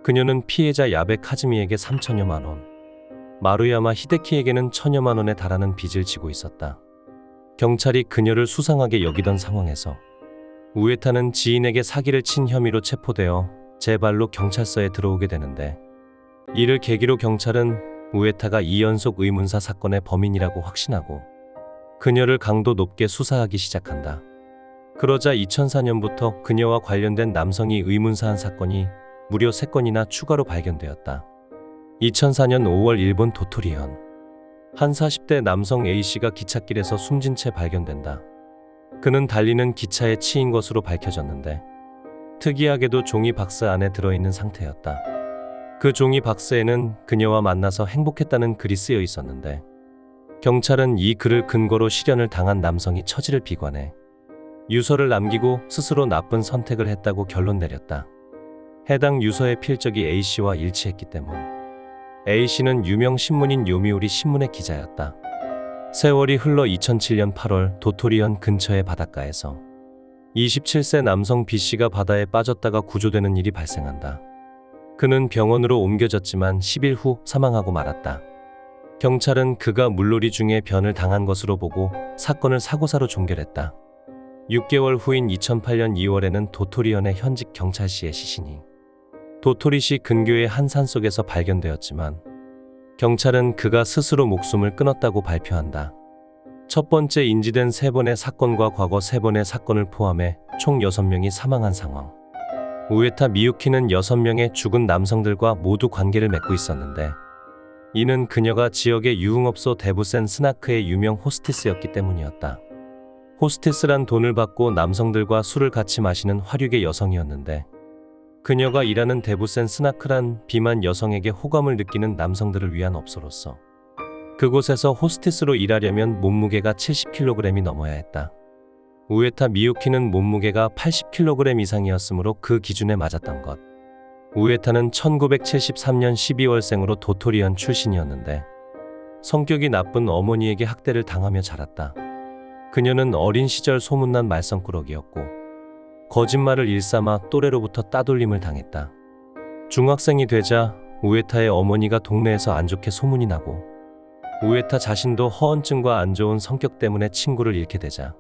그녀는 피해자 야베 카즈미에게 3천여만 원, 마루야마 히데키에게는 1,000여만 원에 달하는 빚을 지고 있었다. 경찰이 그녀를 수상하게 여기던 상황에서 우에타는 지인에게 사기를 친 혐의로 체포되어 제 발로 경찰서에 들어오게 되는데, 이를 계기로 경찰은 우에타가 2연속 의문사 사건의 범인이라고 확신하고 그녀를 강도 높게 수사하기 시작한다. 그러자 2004년부터 그녀와 관련된 남성이 의문사한 사건이 무려 3건이나 추가로 발견되었다. 2004년 5월 일본 도토리현 한 40대 남성 A씨가 기찻길에서 숨진 채 발견된다. 그는 달리는 기차에 치인 것으로 밝혀졌는데, 특이하게도 종이 박스 안에 들어있는 상태였다. 그 종이 박스에는 그녀와 만나서 행복했다는 글이 쓰여 있었는데, 경찰은 이 글을 근거로 실연을 당한 남성이 처지를 비관해 유서를 남기고 스스로 나쁜 선택을 했다고 결론 내렸다. 해당 유서의 필적이 A씨와 일치했기 때문. A씨는 유명 신문인 요미우리 신문의 기자였다. 세월이 흘러 2007년 8월 도토리현 근처의 바닷가에서 27세 남성 B씨가 바다에 빠졌다가 구조되는 일이 발생한다. 그는 병원으로 옮겨졌지만 10일 후 사망하고 말았다. 경찰은 그가 물놀이 중에 변을 당한 것으로 보고 사건을 사고사로 종결했다. 6개월 후인 2008년 2월에는 도토리현의 현직 경찰시의 시신이 도토리시 근교의 한 산속에서 발견되었지만, 경찰은 그가 스스로 목숨을 끊었다고 발표한다. 첫 번째 인지된 3번의 사건과 과거 3번의 사건을 포함해 총 6명이 사망한 상황. 우에타 미유키는 6명의 죽은 남성들과 모두 관계를 맺고 있었는데, 이는 그녀가 지역의 유흥업소 데부센 스나크의 유명 호스티스였기 때문이었다. 호스티스란 돈을 받고 남성들과 술을 같이 마시는 화류계 여성이었는데, 그녀가 일하는 데부센 스나크란 비만 여성에게 호감을 느끼는 남성들을 위한 업소로서 그곳에서 호스티스로 일하려면 몸무게가 70kg이 넘어야 했다. 우에타 미유키는 몸무게가 80kg 이상이었으므로 그 기준에 맞았던 것. 우에타는 1973년 12월생으로 도토리현 출신이었는데, 성격이 나쁜 어머니에게 학대를 당하며 자랐다. 그녀는 어린 시절 소문난 말썽꾸러기였고 거짓말을 일삼아 또래로부터 따돌림을 당했다. 중학생이 되자 우에타의 어머니가 동네에서 안 좋게 소문이 나고, 우에타 자신도 허언증과 안 좋은 성격 때문에 친구를 잃게 되자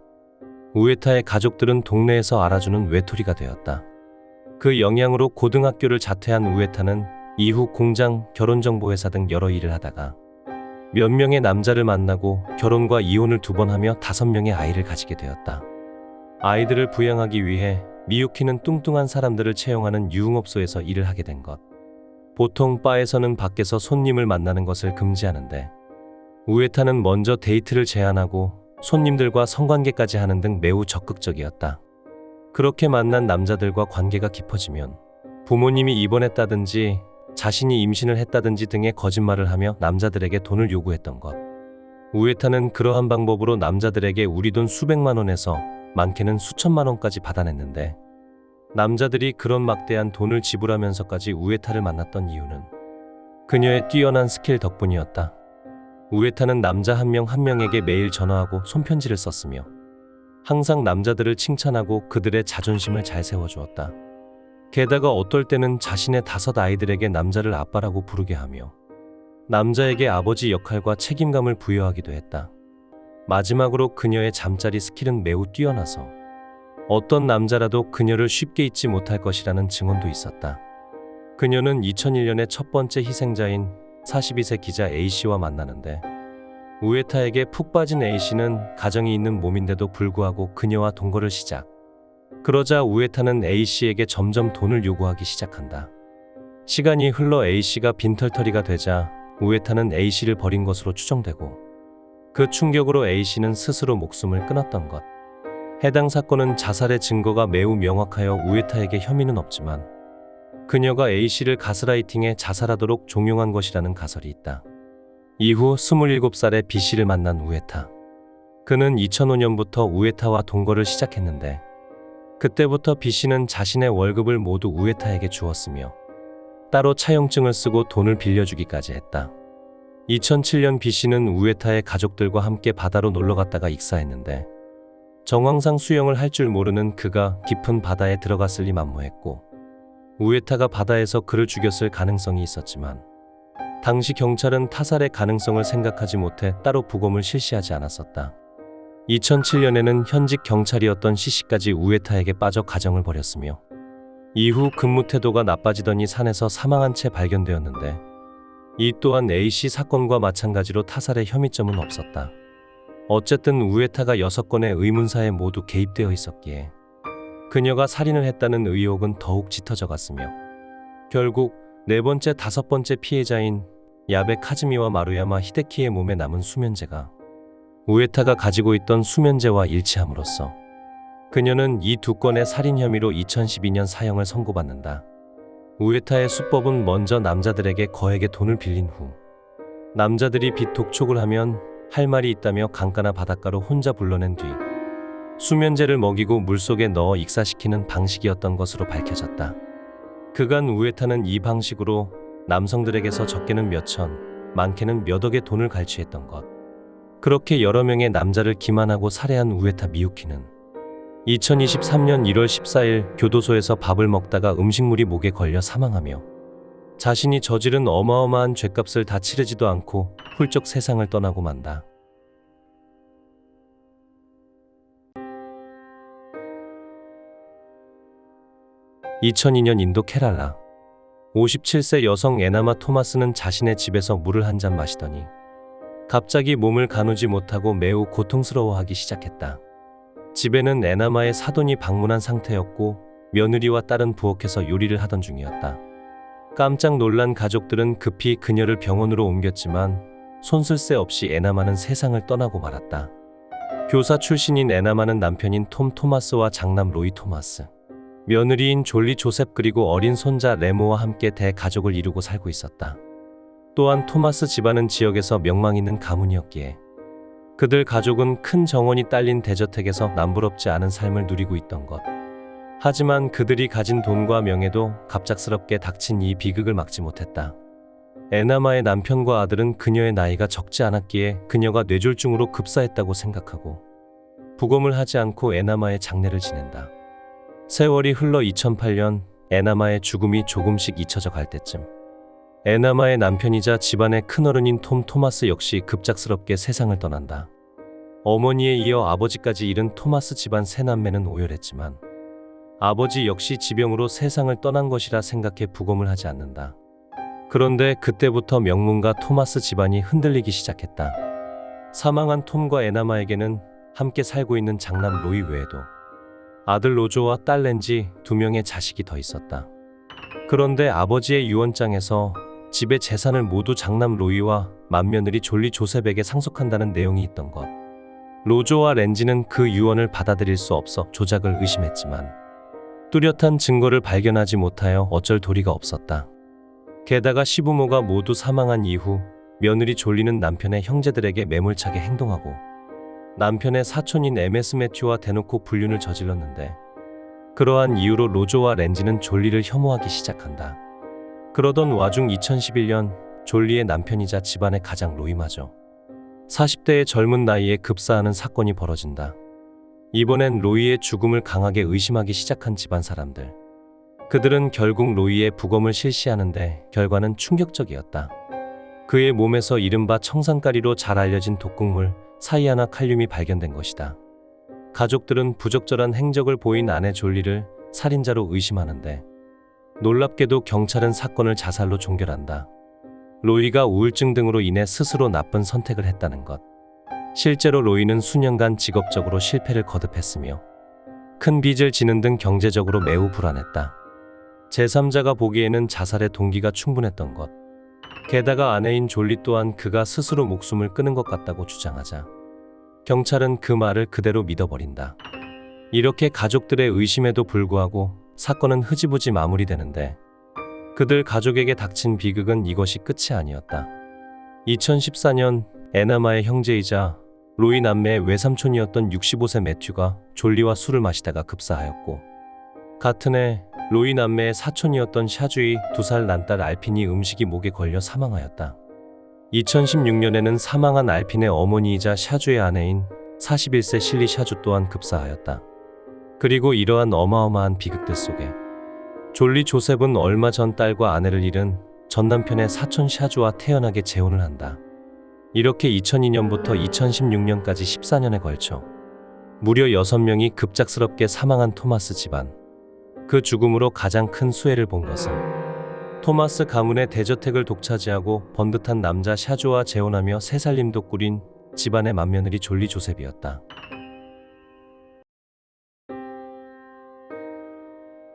우에타의 가족들은 동네에서 알아주는 외톨이가 되었다. 그 영향으로 고등학교를 자퇴한 우에타는 이후 공장, 결혼정보회사 등 여러 일을 하다가 몇 명의 남자를 만나고 결혼과 이혼을 2번 하며 5명의 아이를 가지게 되었다. 아이들을 부양하기 위해 미유키는 뚱뚱한 사람들을 채용하는 유흥업소에서 일을 하게 된 것. 보통 바에서는 밖에서 손님을 만나는 것을 금지하는데, 우에타는 먼저 데이트를 제안하고 손님들과 성관계까지 하는 등 매우 적극적이었다. 그렇게 만난 남자들과 관계가 깊어지면 부모님이 입원했다든지 자신이 임신을 했다든지 등의 거짓말을 하며 남자들에게 돈을 요구했던 것. 우에타는 그러한 방법으로 남자들에게 우리 돈 수백만 원에서 많게는 수천만 원까지 받아냈는데, 남자들이 그런 막대한 돈을 지불하면서까지 우에타를 만났던 이유는 그녀의 뛰어난 스킬 덕분이었다. 우에타는 남자 한 명 한 명에게 매일 전화하고 손편지를 썼으며 항상 남자들을 칭찬하고 그들의 자존심을 잘 세워주었다. 게다가 어떨 때는 자신의 5 아이들에게 남자를 아빠라고 부르게 하며 남자에게 아버지 역할과 책임감을 부여하기도 했다. 마지막으로 그녀의 잠자리 스킬은 매우 뛰어나서 어떤 남자라도 그녀를 쉽게 잊지 못할 것이라는 증언도 있었다. 그녀는 2001년에 첫 번째 희생자인 42세 기자 A씨와 만나는데, 우에타에게 푹 빠진 A씨는 가정이 있는 몸인데도 불구하고 그녀와 동거를 시작. 그러자 우에타는 A씨에게 점점 돈을 요구하기 시작한다. 시간이 흘러 A씨가 빈털터리가 되자 우에타는 A씨를 버린 것으로 추정되고, 그 충격으로 A씨는 스스로 목숨을 끊었던 것. 해당 사건은 자살의 증거가 매우 명확하여 우에타에게 혐의는 없지만, 그녀가 A씨를 가스라이팅해 자살하도록 종용한 것이라는 가설이 있다. 이후 27살의 B씨를 만난 우에타. 그는 2005년부터 우에타와 동거를 시작했는데 그때부터 B씨는 자신의 월급을 모두 우에타에게 주었으며 따로 차용증을 쓰고 돈을 빌려주기까지 했다. 2007년 B씨는 우에타의 가족들과 함께 바다로 놀러갔다가 익사했는데 정황상 수영을 할 줄 모르는 그가 깊은 바다에 들어갔을 리 만무했고 우에타가 바다에서 그를 죽였을 가능성이 있었지만 당시 경찰은 타살의 가능성을 생각하지 못해 따로 부검을 실시하지 않았었다. 2007년에는 현직 경찰이었던 C씨까지 우에타에게 빠져 가정을 벌였으며 이후 근무 태도가 나빠지더니 산에서 사망한 채 발견되었는데 이 또한 A씨 사건과 마찬가지로 타살의 혐의점은 없었다. 어쨌든 우에타가 6건의 의문사에 모두 개입되어 있었기에 그녀가 살인을 했다는 의혹은 더욱 짙어져 갔으며 결국 4번째, 5번째 피해자인 야베 카즈미와 마루야마 히데키의 몸에 남은 수면제가 우에타가 가지고 있던 수면제와 일치함으로써 그녀는 이 2건의 살인 혐의로 2012년 사형을 선고받는다. 우에타의 수법은 먼저 남자들에게 거액의 돈을 빌린 후 남자들이 빚 독촉을 하면 할 말이 있다며 강가나 바닷가로 혼자 불러낸 뒤 수면제를 먹이고 물속에 넣어 익사시키는 방식이었던 것으로 밝혀졌다. 그간 우에타는 이 방식으로 남성들에게서 적게는 몇천, 많게는 몇 억의 돈을 갈취했던 것. 그렇게 여러 명의 남자를 기만하고 살해한 우에타 미유키는 2023년 1월 14일 교도소에서 밥을 먹다가 음식물이 목에 걸려 사망하며 자신이 저지른 어마어마한 죗값을 다 치르지도 않고 훌쩍 세상을 떠나고 만다. (2002년) 인도 케랄라 57세 여성 에나마 토마스는 자신의 집에서 물을 한 잔 마시더니 갑자기 몸을 가누지 못하고 매우 고통스러워하기 시작했다. 집에는 에나마의 사돈이 방문한 상태였고 며느리와 딸은 부엌에서 요리를 하던 중이었다. 깜짝 놀란 가족들은 급히 그녀를 병원으로 옮겼지만 손쓸 새 없이 에나마는 세상을 떠나고 말았다. 교사 출신인 에나마는 남편인 톰 토마스와 장남 로이 토마스, 며느리인 졸리 조셉 그리고 어린 손자 레모와 함께 대가족을 이루고 살고 있었다. 또한 토마스 집안은 지역에서 명망 있는 가문이었기에 그들 가족은 큰 정원이 딸린 대저택에서 남부럽지 않은 삶을 누리고 있던 것. 하지만 그들이 가진 돈과 명예도 갑작스럽게 닥친 이 비극을 막지 못했다. 에나마의 남편과 아들은 그녀의 나이가 적지 않았기에 그녀가 뇌졸중으로 급사했다고 생각하고 부검을 하지 않고 에나마의 장례를 지낸다. 세월이 흘러 2008년 에나마의 죽음이 조금씩 잊혀져 갈 때쯤 에나마의 남편이자 집안의 큰어른인 톰 토마스 역시 급작스럽게 세상을 떠난다. 어머니에 이어 아버지까지 잃은 토마스 집안 세 남매는 오열했지만 아버지 역시 지병으로 세상을 떠난 것이라 생각해 부검을 하지 않는다. 그런데 그때부터 명문가 토마스 집안이 흔들리기 시작했다. 사망한 톰과 에나마에게는 함께 살고 있는 장남 로이 외에도 아들 로조와 딸 렌지 2명의 자식이 더 있었다. 그런데 아버지의 유언장에서 집의 재산을 모두 장남 로이와 맏며느리 졸리 조셉에게 상속한다는 내용이 있던 것. 로조와 렌지는 그 유언을 받아들일 수 없어 조작을 의심했지만 뚜렷한 증거를 발견하지 못하여 어쩔 도리가 없었다. 게다가 시부모가 모두 사망한 이후 며느리 졸리는 남편의 형제들에게 매몰차게 행동하고 남편의 사촌인 MS 매튜와 대놓고 불륜을 저질렀는데 그러한 이유로 로조와 렌지는 졸리를 혐오하기 시작한다. 그러던 와중 2011년 졸리의 남편이자 집안의 가장 로이마저 40대의 젊은 나이에 급사하는 사건이 벌어진다. 이번엔 로이의 죽음을 강하게 의심하기 시작한 집안 사람들. 그들은 결국 로이의 부검을 실시하는데 결과는 충격적이었다. 그의 몸에서 이른바 청산가리로 잘 알려진 독극물 사이아나 칼륨이 발견된 것이다. 가족들은 부적절한 행적을 보인 아내 졸리를 살인자로 의심하는데 놀랍게도 경찰은 사건을 자살로 종결한다. 로이가 우울증 등으로 인해 스스로 나쁜 선택을 했다는 것. 실제로 로이는 수년간 직업적으로 실패를 거듭했으며 큰 빚을 지는 등 경제적으로 매우 불안했다. 제3자가 보기에는 자살의 동기가 충분했던 것. 게다가 아내인 졸리 또한 그가 스스로 목숨을 끊은 것 같다고 주장하자 경찰은 그 말을 그대로 믿어버린다. 이렇게 가족들의 의심에도 불구하고 사건은 흐지부지 마무리되는데 그들 가족에게 닥친 비극은 이것이 끝이 아니었다. 2014년 에나마의 형제이자 로이 남매의 외삼촌이었던 65세 매튜가 졸리와 술을 마시다가 급사하였고, 같은 해 로이 남매의 사촌이었던 샤주의 2살 난 딸 알핀이 음식이 목에 걸려 사망하였다. 2016년에는 사망한 알핀의 어머니이자 샤주의 아내인 41세 실리 샤주 또한 급사하였다. 그리고 이러한 어마어마한 비극들 속에 졸리 조셉은 얼마 전 딸과 아내를 잃은 전 남편의 사촌 샤주와 태연하게 재혼을 한다. 이렇게 2002년부터 2016년까지 14년에 걸쳐 무려 6명이 급작스럽게 사망한 토마스 집안. 그 죽음으로 가장 큰 수혜를 본 것은 토마스 가문의 대저택을 독차지하고 번듯한 남자 샤주와 재혼하며 새살림도 꾸린 집안의 맏며느리 졸리 조셉이었다.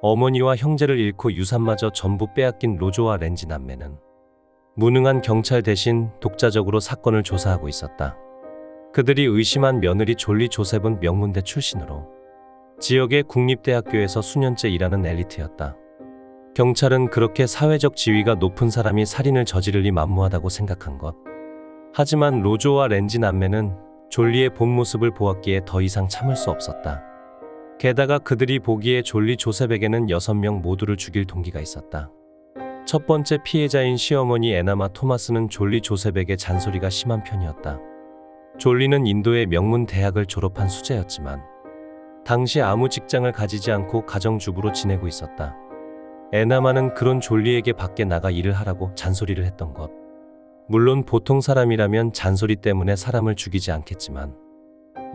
어머니와 형제를 잃고 유산마저 전부 빼앗긴 로조와 렌지 남매는 무능한 경찰 대신 독자적으로 사건을 조사하고 있었다. 그들이 의심한 며느리 졸리 조셉은 명문대 출신으로 지역의 국립대학교에서 수년째 일하는 엘리트였다. 경찰은 그렇게 사회적 지위가 높은 사람이 살인을 저지르리 만무하다고 생각한 것. 하지만 로조와 렌지 남매는 졸리의 본 모습을 보았기에 더 이상 참을 수 없었다. 게다가 그들이 보기에 졸리 조셉에게는 6명 모두를 죽일 동기가 있었다. 첫 번째 피해자인 시어머니 에나마 토마스는 졸리 조셉에게 잔소리가 심한 편이었다. 졸리는 인도의 명문 대학을 졸업한 수재였지만 당시 아무 직장을 가지지 않고 가정주부로 지내고 있었다. 에나마는 그런 졸리에게 밖에 나가 일을 하라고 잔소리를 했던 것. 물론 보통 사람이라면 잔소리 때문에 사람을 죽이지 않겠지만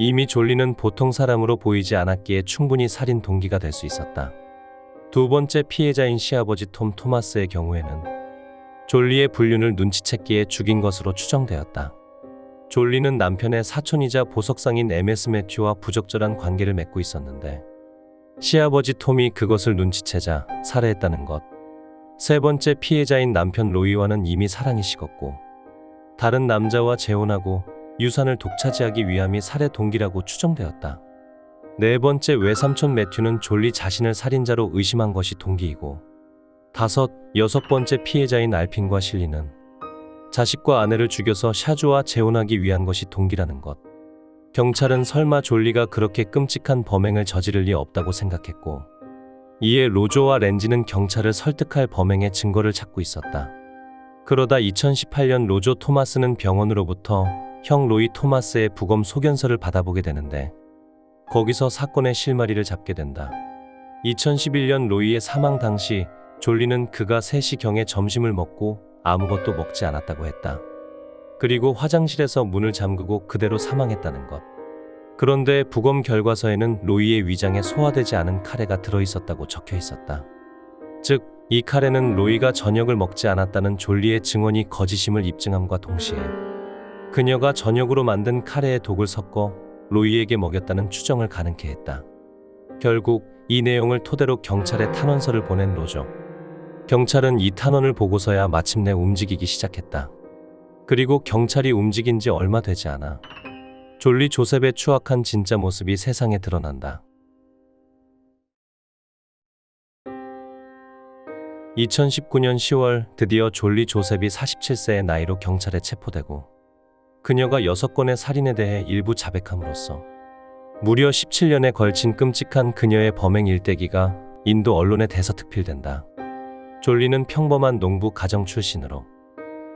이미 졸리는 보통 사람으로 보이지 않았기에 충분히 살인 동기가 될 수 있었다. 두 번째 피해자인 시아버지 톰 토마스의 경우에는 졸리의 불륜을 눈치챘기에 죽인 것으로 추정되었다. 졸리는 남편의 사촌이자 보석상인 MS 매튜와 부적절한 관계를 맺고 있었는데 시아버지 톰이 그것을 눈치채자 살해했다는 것. 세 번째 피해자인 남편 로이와는 이미 사랑이 식었고 다른 남자와 재혼하고 유산을 독차지하기 위함이 살해 동기라고 추정되었다. 네 번째 외삼촌 매튜는 졸리 자신을 살인자로 의심한 것이 동기이고 여섯 번째 피해자인 알핀과 실리는 자식과 아내를 죽여서 샤주와 재혼하기 위한 것이 동기라는 것. 경찰은 설마 졸리가 그렇게 끔찍한 범행을 저지를 리 없다고 생각했고 이에 로조와 렌지는 경찰을 설득할 범행의 증거를 찾고 있었다. 그러다 2018년 로조 토마스는 병원으로부터 형 로이 토마스의 부검 소견서를 받아보게 되는데 거기서 사건의 실마리를 잡게 된다. 2011년 로이의 사망 당시 졸리는 그가 3시경에 점심을 먹고 아무것도 먹지 않았다고 했다. 그리고 화장실에서 문을 잠그고 그대로 사망했다는 것. 그런데 부검 결과서에는 로이의 위장에 소화되지 않은 카레가 들어있었다고 적혀 있었다. 즉, 이 카레는 로이가 저녁을 먹지 않았다는 졸리의 증언이 거짓임을 입증함과 동시에 그녀가 저녁으로 만든 카레에 독을 섞어 로이에게 먹였다는 추정을 가능케 했다. 결국 이 내용을 토대로 경찰에 탄원서를 보낸 로조. 경찰은 이 탄원을 보고서야 마침내 움직이기 시작했다. 그리고 경찰이 움직인 지 얼마 되지 않아 졸리 조셉의 추악한 진짜 모습이 세상에 드러난다. 2019년 10월 드디어 졸리 조셉이 47세의 나이로 경찰에 체포되고 그녀가 6건의 살인에 대해 일부 자백함으로써 무려 17년에 걸친 끔찍한 그녀의 범행 일대기가 인도 언론에 대서특필된다. 졸리는 평범한 농부 가정 출신으로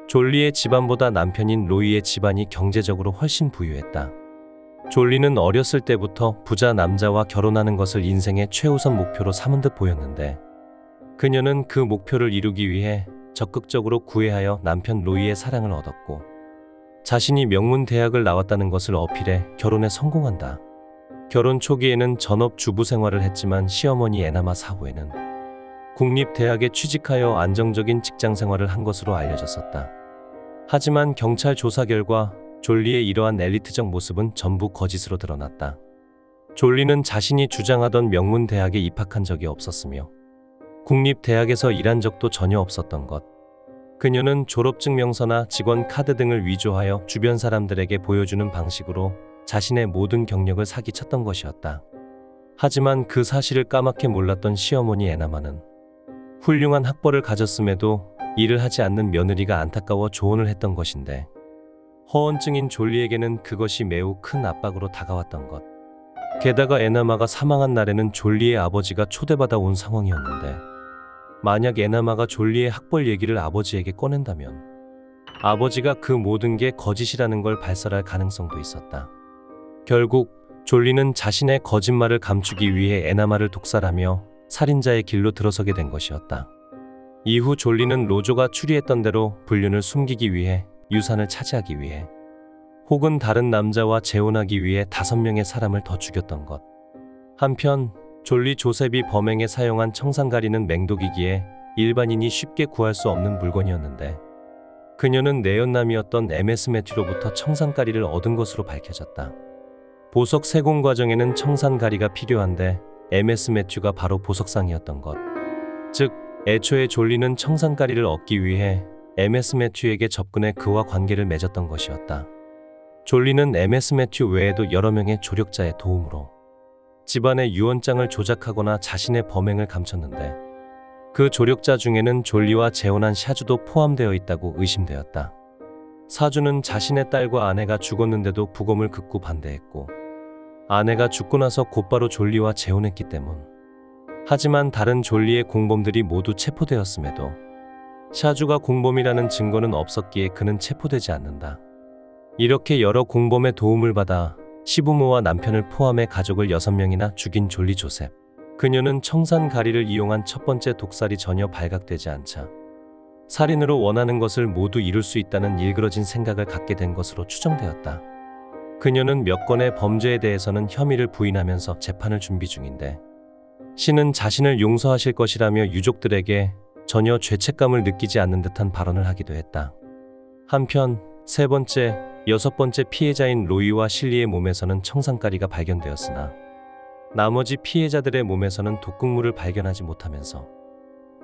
졸리의 집안보다 남편인 로이의 집안이 경제적으로 훨씬 부유했다. 졸리는 어렸을 때부터 부자 남자와 결혼하는 것을 인생의 최우선 목표로 삼은 듯 보였는데 그녀는 그 목표를 이루기 위해 적극적으로 구애하여 남편 로이의 사랑을 얻었고 자신이 명문 대학을 나왔다는 것을 어필해 결혼에 성공한다. 결혼 초기에는 전업 주부 생활을 했지만 시어머니 에나마 사후에는 국립대학에 취직하여 안정적인 직장 생활을 한 것으로 알려졌었다. 하지만 경찰 조사 결과 졸리의 이러한 엘리트적 모습은 전부 거짓으로 드러났다. 졸리는 자신이 주장하던 명문 대학에 입학한 적이 없었으며 국립대학에서 일한 적도 전혀 없었던 것. 그녀는 졸업증명서나 직원 카드 등을 위조하여 주변 사람들에게 보여주는 방식으로 자신의 모든 경력을 사기쳤던 것이었다. 하지만 그 사실을 까맣게 몰랐던 시어머니 에나마는 훌륭한 학벌을 가졌음에도 일을 하지 않는 며느리가 안타까워 조언을 했던 것인데 허언증인 졸리에게는 그것이 매우 큰 압박으로 다가왔던 것. 게다가 에나마가 사망한 날에는 졸리의 아버지가 초대받아 온 상황이었는데 만약 에나마가 졸리의 학벌 얘기를 아버지에게 꺼낸다면 아버지가 그 모든 게 거짓이라는 걸 발설할 가능성도 있었다. 결국 졸리는 자신의 거짓말을 감추기 위해 에나마를 독살하며 살인자의 길로 들어서게 된 것이었다. 이후 졸리는 로조가 추리했던 대로 불륜을 숨기기 위해, 유산을 차지하기 위해, 혹은 다른 남자와 재혼하기 위해 5명의 사람을 더 죽였던 것. 한편 졸리 조셉이 범행에 사용한 청산가리는 맹독이기에 일반인이 쉽게 구할 수 없는 물건이었는데 그녀는 내연남이었던 MS 매튜로부터 청산가리를 얻은 것으로 밝혀졌다. 보석 세공 과정에는 청산가리가 필요한데 MS 매튜가 바로 보석상이었던 것. 즉 애초에 졸리는 청산가리를 얻기 위해 MS 매튜에게 접근해 그와 관계를 맺었던 것이었다. 졸리는 MS 매튜 외에도 여러 명의 조력자의 도움으로 집안의 유언장을 조작하거나 자신의 범행을 감췄는데 그 조력자 중에는 졸리와 재혼한 샤주도 포함되어 있다고 의심되었다. 사주는 자신의 딸과 아내가 죽었는데도 부검을 극구 반대했고 아내가 죽고 나서 곧바로 졸리와 재혼했기 때문. 하지만 다른 졸리의 공범들이 모두 체포되었음에도 샤주가 공범이라는 증거는 없었기에 그는 체포되지 않는다. 이렇게 여러 공범의 도움을 받아 시부모와 남편을 포함해 가족을 6명이나 죽인 졸리 조셉. 그녀는 청산가리를 이용한 첫 번째 독살이 전혀 발각되지 않자 살인으로 원하는 것을 모두 이룰 수 있다는 일그러진 생각을 갖게 된 것으로 추정되었다. 그녀는 몇 건의 범죄에 대해서는 혐의를 부인하면서 재판을 준비 중인데 신은 자신을 용서하실 것이라며 유족들에게 전혀 죄책감을 느끼지 않는 듯한 발언을 하기도 했다. 한편 세 번째, 여섯 번째 피해자인 로이와 실리의 몸에서는 청산가리가 발견되었으나 나머지 피해자들의 몸에서는 독극물을 발견하지 못하면서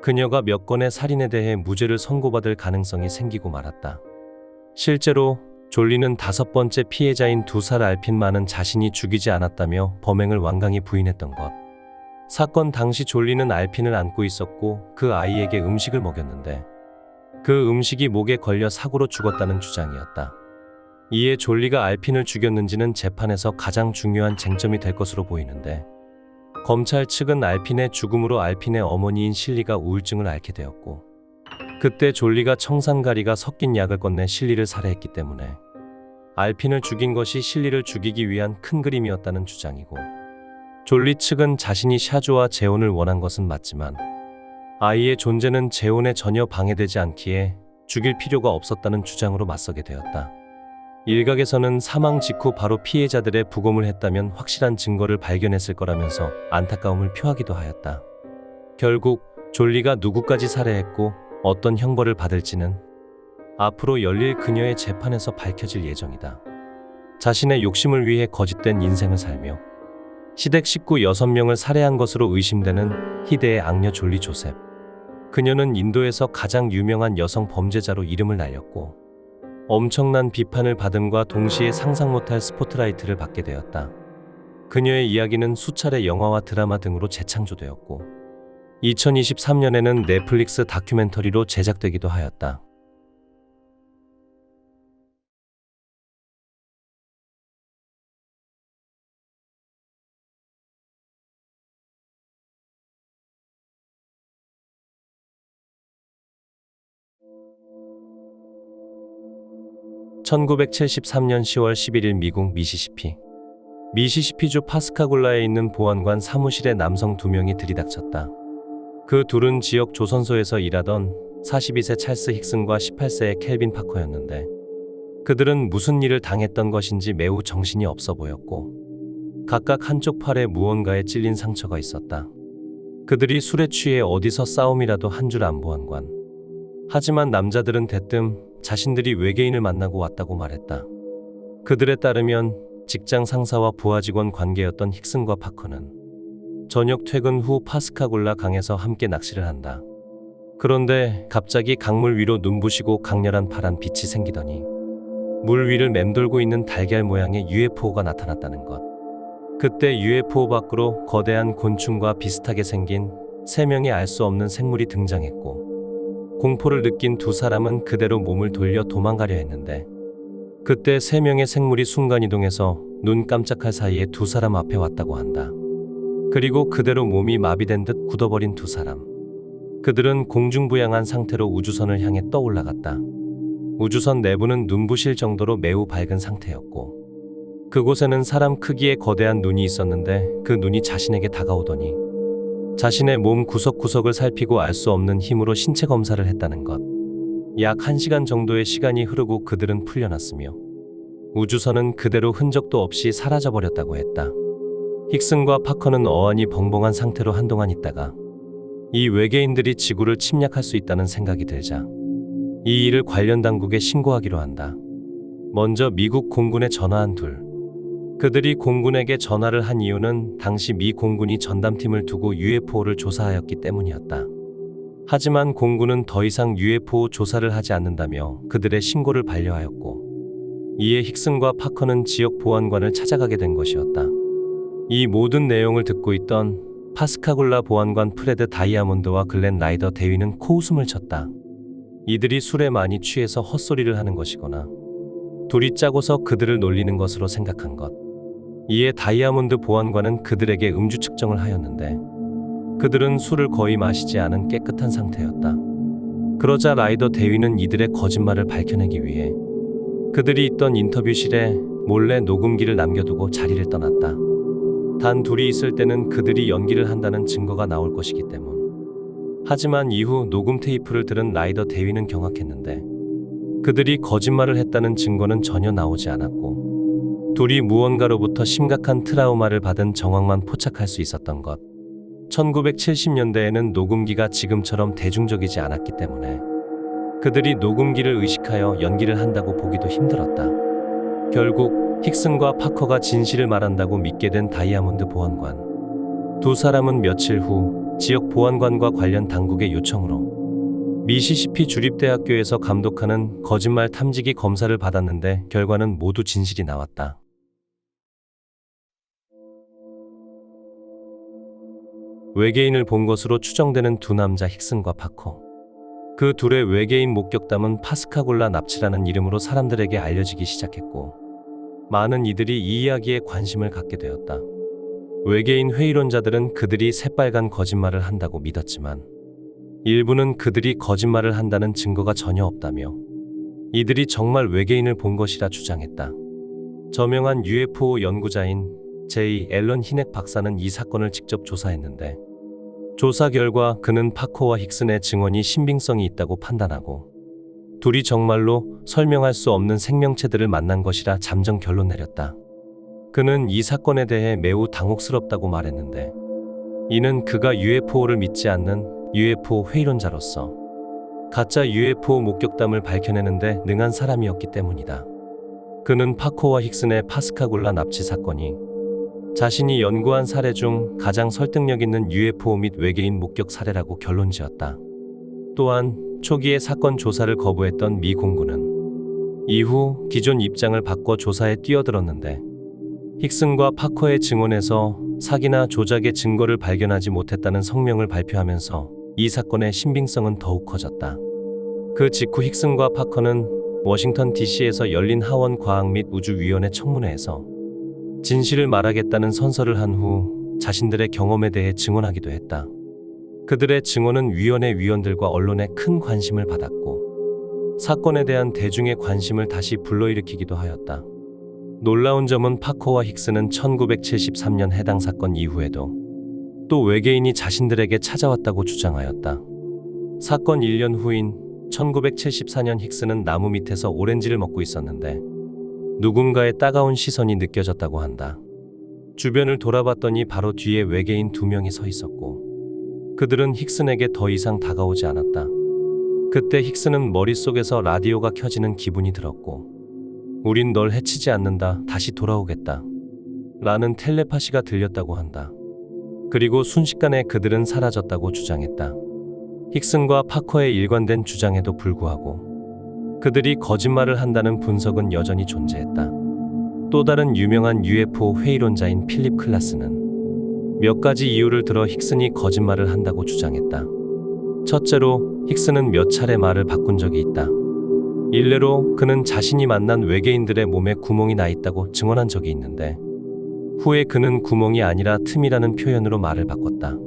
그녀가 몇 건의 살인에 대해 무죄를 선고받을 가능성이 생기고 말았다. 실제로 졸리는 5번째 피해자인 2살 알핀만은 자신이 죽이지 않았다며 범행을 완강히 부인했던 것. 사건 당시 졸리는 알핀을 안고 있었고 그 아이에게 음식을 먹였는데 그 음식이 목에 걸려 사고로 죽었다는 주장이었다. 이에 졸리가 알핀을 죽였는지는 재판에서 가장 중요한 쟁점이 될 것으로 보이는데 검찰 측은 알핀의 죽음으로 알핀의 어머니인 실리가 우울증을 앓게 되었고 그때 졸리가 청산가리가 섞인 약을 건네 실리를 살해했기 때문에 알핀을 죽인 것이 실리를 죽이기 위한 큰 그림이었다는 주장이고 졸리 측은 자신이 샤주와 재혼을 원한 것은 맞지만 아이의 존재는 재혼에 전혀 방해되지 않기에 죽일 필요가 없었다는 주장으로 맞서게 되었다. 일각에서는 사망 직후 바로 피해자들의 부검을 했다면 확실한 증거를 발견했을 거라면서 안타까움을 표하기도 하였다. 결국 졸리가 누구까지 살해했고 어떤 형벌을 받을지는 앞으로 열릴 그녀의 재판에서 밝혀질 예정이다. 자신의 욕심을 위해 거짓된 인생을 살며 시댁 식구 6명을 살해한 것으로 의심되는 희대의 악녀 졸리 조셉. 그녀는 인도에서 가장 유명한 여성 범죄자로 이름을 날렸고 엄청난 비판을 받음과 동시에 상상 못할 스포트라이트를 받게 되었다. 그녀의 이야기는 수차례 영화와 드라마 등으로 재창조되었고 2023년에는 넷플릭스 다큐멘터리로 제작되기도 하였다. (1973년 10월 11일) 미국 미시시피주 파스카골라에 있는 보안관 사무실에 남성 2명이 들이닥쳤다. 그 둘은 지역 조선소에서 일하던 42세 찰스 힉슨과 18세의 켈빈 파커였는데 그들은 무슨 일을 당했던 것인지 매우 정신이 없어 보였고 각각 한쪽 팔에 무언가에 찔린 상처가 있었다. 그들이 술에 취해 어디서 싸움이라도 한 줄 안 보안관. 하지만 남자들은 대뜸 자신들이 외계인을 만나고 왔다고 말했다. 그들에 따르면 직장 상사와 부하 직원 관계였던 힉슨과 파커는 저녁 퇴근 후 파스카골라 강에서 함께 낚시를 한다. 그런데 갑자기 강물 위로 눈부시고 강렬한 파란 빛이 생기더니 물 위를 맴돌고 있는 달걀 모양의 UFO가 나타났다는 것. 그때 UFO 밖으로 거대한 곤충과 비슷하게 생긴 3명의 알 수 없는 생물이 등장했고 공포를 느낀 두 사람은 그대로 몸을 돌려 도망가려 했는데 그때 세 명의 생물이 순간이동해서 눈 깜짝할 사이에 두 사람 앞에 왔다고 한다. 그리고 그대로 몸이 마비된 듯 굳어버린 두 사람. 그들은 공중부양한 상태로 우주선을 향해 떠올라갔다. 우주선 내부는 눈부실 정도로 매우 밝은 상태였고 그곳에는 사람 크기의 거대한 눈이 있었는데 그 눈이 자신에게 다가오더니 자신의 몸 구석구석을 살피고 알 수 없는 힘으로 신체 검사를 했다는 것. 약 1시간 정도의 시간이 흐르고 그들은 풀려났으며 우주선은 그대로 흔적도 없이 사라져버렸다고 했다. 힉슨과 파커는 어안이 벙벙한 상태로 한동안 있다가 이 외계인들이 지구를 침략할 수 있다는 생각이 들자 이 일을 관련 당국에 신고하기로 한다. 먼저 미국 공군에 전화한 둘. 그들이 공군에게 전화를 한 이유는 당시 미 공군이 전담팀을 두고 UFO를 조사하였기 때문이었다. 하지만 공군은 더 이상 UFO 조사를 하지 않는다며 그들의 신고를 반려하였고 이에 힉슨과 파커는 지역 보안관을 찾아가게 된 것이었다. 이 모든 내용을 듣고 있던 파스카골라 보안관 프레드 다이아몬드와 글렌 라이더 대위는 코웃음을 쳤다. 이들이 술에 많이 취해서 헛소리를 하는 것이거나 둘이 짜고서 그들을 놀리는 것으로 생각한 것. 이에 다이아몬드 보안관은 그들에게 음주 측정을 하였는데 그들은 술을 거의 마시지 않은 깨끗한 상태였다. 그러자 라이더 대위는 이들의 거짓말을 밝혀내기 위해 그들이 있던 인터뷰실에 몰래 녹음기를 남겨두고 자리를 떠났다. 단 둘이 있을 때는 그들이 연기를 한다는 증거가 나올 것이기 때문. 하지만 이후 녹음 테이프를 들은 라이더 대위는 경악했는데 그들이 거짓말을 했다는 증거는 전혀 나오지 않았고 둘이 무언가로부터 심각한 트라우마를 받은 정황만 포착할 수 있었던 것. 1970년대에는 녹음기가 지금처럼 대중적이지 않았기 때문에 그들이 녹음기를 의식하여 연기를 한다고 보기도 힘들었다. 결국 힉슨과 파커가 진실을 말한다고 믿게 된 다이아몬드 보안관. 두 사람은 며칠 후 지역 보안관과 관련 당국의 요청으로 미시시피 주립대학교에서 감독하는 거짓말 탐지기 검사를 받았는데 결과는 모두 진실이 나왔다. 외계인을 본 것으로 추정되는 두 남자 힉슨과 파커. 그 둘의 외계인 목격담은 파스카골라 납치라는 이름으로 사람들에게 알려지기 시작했고 많은 이들이 이 이야기에 관심을 갖게 되었다. 외계인 회의론자들은 그들이 새빨간 거짓말을 한다고 믿었지만 일부는 그들이 거짓말을 한다는 증거가 전혀 없다며 이들이 정말 외계인을 본 것이라 주장했다. 저명한 UFO 연구자인 J. 앨런 히넥 박사는 이 사건을 직접 조사했는데 조사 결과 그는 파커와 힉슨의 증언이 신빙성이 있다고 판단하고 둘이 정말로 설명할 수 없는 생명체들을 만난 것이라 잠정 결론 내렸다. 그는 이 사건에 대해 매우 당혹스럽다고 말했는데 이는 그가 UFO를 믿지 않는 UFO 회의론자로서 가짜 UFO 목격담을 밝혀내는데 능한 사람이었기 때문이다. 그는 파커와 힉슨의 파스카골라 납치 사건이 자신이 연구한 사례 중 가장 설득력 있는 UFO 및 외계인 목격 사례라고 결론지었다. 또한 초기에 사건 조사를 거부했던 미 공군은 이후 기존 입장을 바꿔 조사에 뛰어들었는데 힉슨과 파커의 증언에서 사기나 조작의 증거를 발견하지 못했다는 성명을 발표하면서 이 사건의 신빙성은 더욱 커졌다. 그 직후 힉슨과 파커는 워싱턴 DC에서 열린 하원 과학 및 우주위원회 청문회에서 진실을 말하겠다는 선서를 한 후 자신들의 경험에 대해 증언하기도 했다. 그들의 증언은 위원회 위원들과 언론에 큰 관심을 받았고 사건에 대한 대중의 관심을 다시 불러일으키기도 하였다. 놀라운 점은 파커와 힉슨은 1973년 해당 사건 이후에도 또 외계인이 자신들에게 찾아왔다고 주장하였다. 사건 1년 후인 1974년 힉슨은 나무 밑에서 오렌지를 먹고 있었는데 누군가의 따가운 시선이 느껴졌다고 한다. 주변을 돌아봤더니 바로 뒤에 외계인 2명이 서 있었고 그들은 힉슨에게 더 이상 다가오지 않았다. 그때 힉슨은 머릿속에서 라디오가 켜지는 기분이 들었고 우린 널 해치지 않는다. 다시 돌아오겠다. 라는 텔레파시가 들렸다고 한다. 그리고 순식간에 그들은 사라졌다고 주장했다. 힉슨과 파커의 일관된 주장에도 불구하고 그들이 거짓말을 한다는 분석은 여전히 존재했다. 또 다른 유명한 UFO 회의론자인 필립 클라스는 몇 가지 이유를 들어 힉슨이 거짓말을 한다고 주장했다. 첫째로, 힉스는 몇 차례 말을 바꾼 적이 있다. 일례로 그는 자신이 만난 외계인들의 몸에 구멍이 나 있다고 증언한 적이 있는데, 후에 그는 구멍이 아니라 틈이라는 표현으로 말을 바꿨다.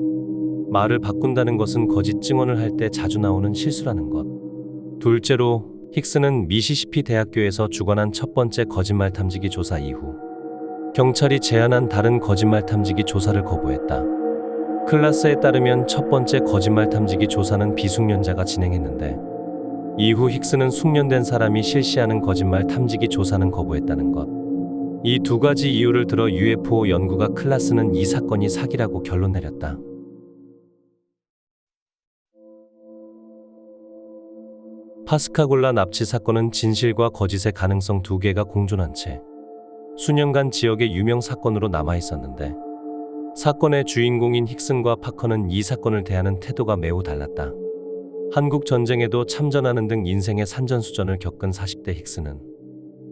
말을 바꾼다는 것은 거짓 증언을 할 때 자주 나오는 실수라는 것. 둘째로, 힉스는 미시시피 대학교에서 주관한 첫 번째 거짓말 탐지기 조사 이후 경찰이 제안한 다른 거짓말 탐지기 조사를 거부했다. 클라스에 따르면 첫 번째 거짓말 탐지기 조사는 비숙련자가 진행했는데, 이후 힉스는 숙련된 사람이 실시하는 거짓말 탐지기 조사는 거부했다는 것. 이 두 가지 이유를 들어 UFO 연구가 클라스는 이 사건이 사기라고 결론 내렸다. 파스카골라 납치 사건은 진실과 거짓의 가능성 두 개가 공존한 채 수년간 지역의 유명 사건으로 남아 있었는데, 사건의 주인공인 힉슨과 파커는 이 사건을 대하는 태도가 매우 달랐다. 한국 전쟁에도 참전하는 등 인생의 산전수전을 겪은 40대 힉스는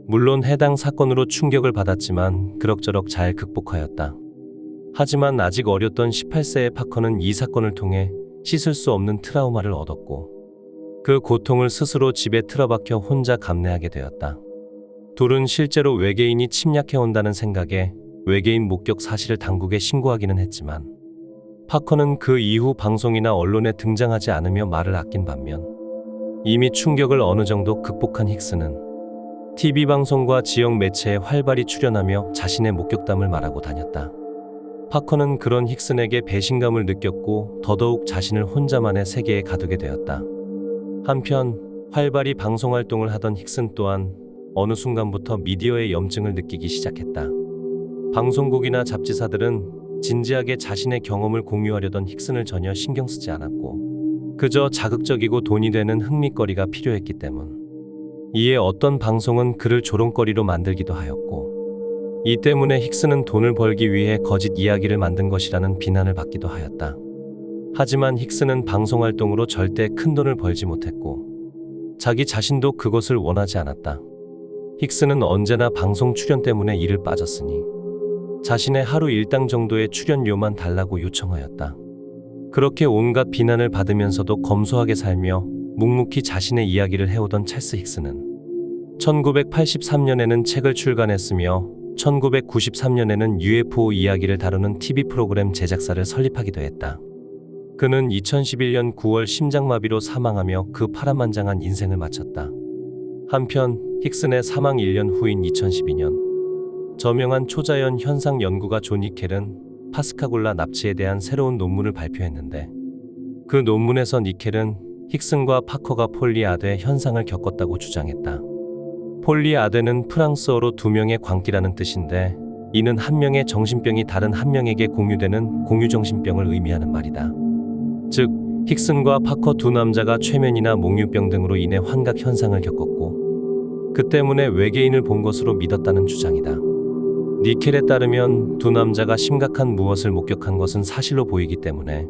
물론 해당 사건으로 충격을 받았지만 그럭저럭 잘 극복하였다. 하지만 아직 어렸던 18세의 파커는 이 사건을 통해 씻을 수 없는 트라우마를 얻었고, 그 고통을 스스로 집에 틀어박혀 혼자 감내하게 되었다. 둘은 실제로 외계인이 침략해온다는 생각에 외계인 목격 사실을 당국에 신고하기는 했지만, 파커는 그 이후 방송이나 언론에 등장하지 않으며 말을 아낀 반면, 이미 충격을 어느 정도 극복한 힉스는 TV방송과 지역 매체에 활발히 출연하며 자신의 목격담을 말하고 다녔다. 파커는 그런 힉슨에게 배신감을 느꼈고 더더욱 자신을 혼자만의 세계에 가두게 되었다. 한편 활발히 방송활동을 하던 힉슨 또한 어느 순간부터 미디어의 염증을 느끼기 시작했다. 방송국이나 잡지사들은 진지하게 자신의 경험을 공유하려던 힉슨을 전혀 신경 쓰지 않았고, 그저 자극적이고 돈이 되는 흥미거리가 필요했기 때문. 이에 어떤 방송은 그를 조롱거리로 만들기도 하였고, 이 때문에 힉스는 돈을 벌기 위해 거짓 이야기를 만든 것이라는 비난을 받기도 하였다. 하지만 힉스는 방송활동으로 절대 큰 돈을 벌지 못했고, 자기 자신도 그것을 원하지 않았다. 힉스는 언제나 방송 출연 때문에 일을 빠졌으니 자신의 하루 일당 정도의 출연료만 달라고 요청하였다. 그렇게 온갖 비난을 받으면서도 검소하게 살며 묵묵히 자신의 이야기를 해오던 찰스 힉스는 1983년에는 책을 출간했으며 1993년에는 UFO 이야기를 다루는 TV 프로그램 제작사를 설립하기도 했다. 그는 2011년 9월 심장마비로 사망하며 그 파란만장한 인생을 마쳤다. 한편 힉슨의 사망 1년 후인 2012년, 저명한 초자연 현상 연구가 존 니켈은 파스카골라 납치에 대한 새로운 논문을 발표했는데, 그 논문에서 니켈은 힉슨과 파커가 폴리아데 현상을 겪었다고 주장했다. 폴리아데는 프랑스어로 두 명의 광기라는 뜻인데, 이는 한 명의 정신병이 다른 한 명에게 공유되는 공유정신병을 의미하는 말이다. 즉, 힉슨과 파커 두 남자가 최면이나 몽유병 등으로 인해 환각 현상을 겪었고, 그 때문에 외계인을 본 것으로 믿었다는 주장이다. 니켈에 따르면 두 남자가 심각한 무엇을 목격한 것은 사실로 보이기 때문에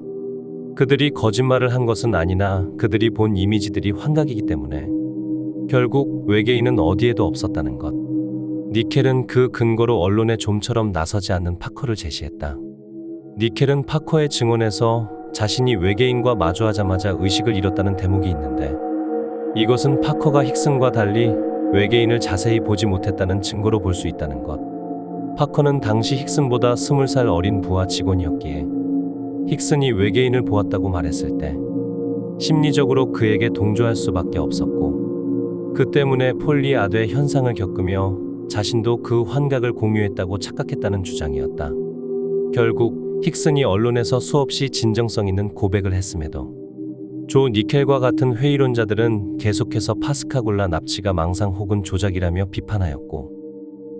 그들이 거짓말을 한 것은 아니나 그들이 본 이미지들이 환각이기 때문에 결국 외계인은 어디에도 없었다는 것. 니켈은 그 근거로 언론에 좀처럼 나서지 않는 파커를 제시했다. 니켈은 파커의 증언에서 자신이 외계인과 마주하자마자 의식을 잃었다는 대목이 있는데, 이것은 파커가 힉슨과 달리 외계인을 자세히 보지 못했다는 증거로 볼 수 있다는 것. 파커는 당시 힉슨보다 20살 어린 부하 직원이었기에 힉슨이 외계인을 보았다고 말했을 때 심리적으로 그에게 동조할 수밖에 없었고, 그 때문에 폴리아데 현상을 겪으며 자신도 그 환각을 공유했다고 착각했다는 주장이었다. 결국 힉슨이 언론에서 수없이 진정성 있는 고백을 했음에도 조 니켈과 같은 회의론자들은 계속해서 파스카골라 납치가 망상 혹은 조작이라며 비판하였고,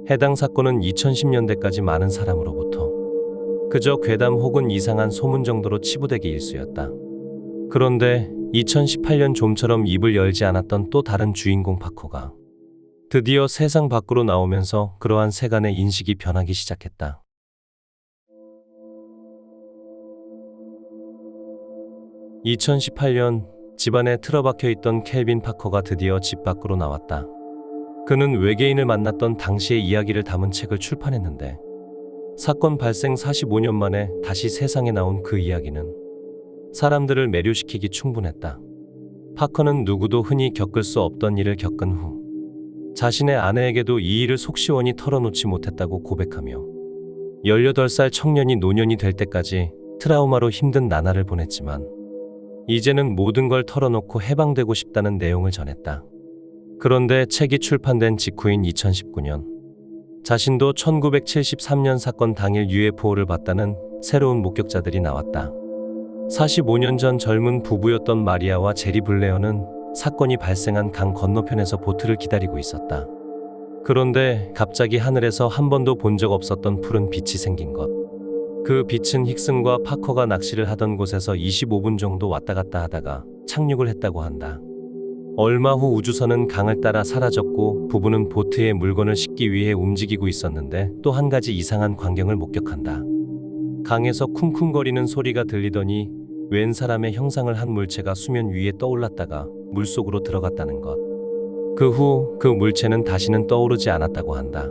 해당 사건은 2010년대까지 많은 사람으로부터 그저 괴담 혹은 이상한 소문 정도로 치부되기 일쑤였다. 그런데 2018년 좀처럼 입을 열지 않았던 또 다른 주인공 파커가 드디어 세상 밖으로 나오면서 그러한 세간의 인식이 변하기 시작했다. 2018년 집안에 틀어박혀 있던 켈빈 파커가 드디어 집 밖으로 나왔다. 그는 외계인을 만났던 당시의 이야기를 담은 책을 출판했는데, 사건 발생 45년 만에 다시 세상에 나온 그 이야기는 사람들을 매료시키기 충분했다. 파커는 누구도 흔히 겪을 수 없던 일을 겪은 후 자신의 아내에게도 이 일을 속 시원히 털어놓지 못했다고 고백하며 18살 청년이 노년이 될 때까지 트라우마로 힘든 나날을 보냈지만 이제는 모든 걸 털어놓고 해방되고 싶다는 내용을 전했다. 그런데 책이 출판된 직후인 2019년 자신도 1973년 사건 당일 UFO를 봤다는 새로운 목격자들이 나왔다. 45년 전 젊은 부부였던 마리아와 제리 블레어는 사건이 발생한 강 건너편에서 보트를 기다리고 있었다. 그런데 갑자기 하늘에서 한 번도 본 적 없었던 푸른 빛이 생긴 것. 그 빛은 힉슨과 파커가 낚시를 하던 곳에서 25분 정도 왔다 갔다 하다가 착륙을 했다고 한다. 얼마 후 우주선은 강을 따라 사라졌고 부부는 보트에 물건을 싣기 위해 움직이고 있었는데 또 한 가지 이상한 광경을 목격한다. 강에서 쿵쿵거리는 소리가 들리더니 웬 사람의 형상을 한 물체가 수면 위에 떠올랐다가 물속으로 들어갔다는 것. 그 후 그 물체는 다시는 떠오르지 않았다고 한다.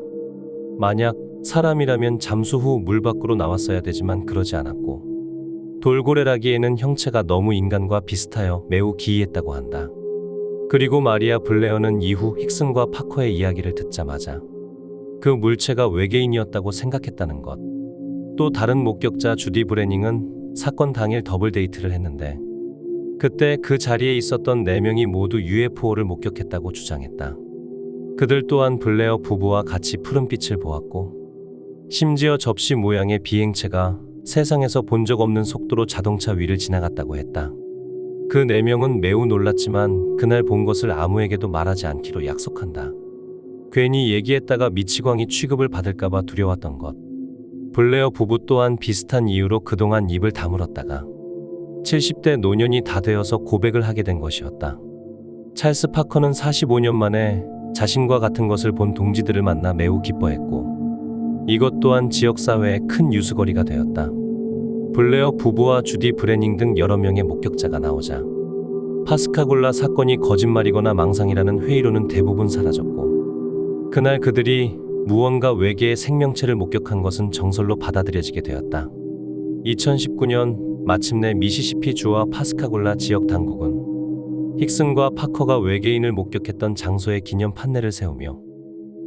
만약 사람이라면 잠수 후 물 밖으로 나왔어야 되지만 그러지 않았고 돌고래라기에는 형체가 너무 인간과 비슷하여 매우 기이했다고 한다. 그리고 마리아 블레어는 이후 힉슨과 파커의 이야기를 듣자마자 그 물체가 외계인이었다고 생각했다는 것. 또 다른 목격자 주디 브레닝은 사건 당일 더블 데이트를 했는데 그때 그 자리에 있었던 4명이 모두 UFO를 목격했다고 주장했다. 그들 또한 블레어 부부와 같이 푸른빛을 보았고 심지어 접시 모양의 비행체가 세상에서 본 적 없는 속도로 자동차 위를 지나갔다고 했다. 그 4명은 매우 놀랐지만 그날 본 것을 아무에게도 말하지 않기로 약속한다. 괜히 얘기했다가 미치광이 취급을 받을까봐 두려웠던 것. 블레어 부부 또한 비슷한 이유로 그동안 입을 다물었다가 70대 노년이 다 되어서 고백을 하게 된 것이었다. 찰스 파커는 45년 만에 자신과 같은 것을 본 동지들을 만나 매우 기뻐했고 이것 또한 지역사회에 큰 뉴스거리가 되었다. 블레어 부부와 주디 브레닝 등 여러 명의 목격자가 나오자 파스카골라 사건이 거짓말이거나 망상이라는 회의론은 대부분 사라졌고 그날 그들이 무언가 외계의 생명체를 목격한 것은 정설로 받아들여지게 되었다. 2019년 마침내 미시시피주와 파스카골라 지역 당국은 힉슨과 파커가 외계인을 목격했던 장소에 기념 판례를 세우며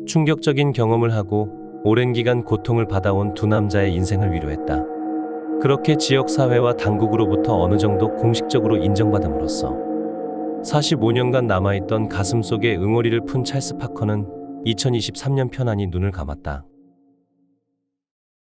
충격적인 경험을 하고 오랜 기간 고통을 받아온 두 남자의 인생을 위로했다. 그렇게 지역사회와 당국으로부터 어느 정도 공식적으로 인정받음으로써 45년간 남아있던 가슴속에 응어리를 푼 찰스 파커는 2023년 편안히 눈을 감았다.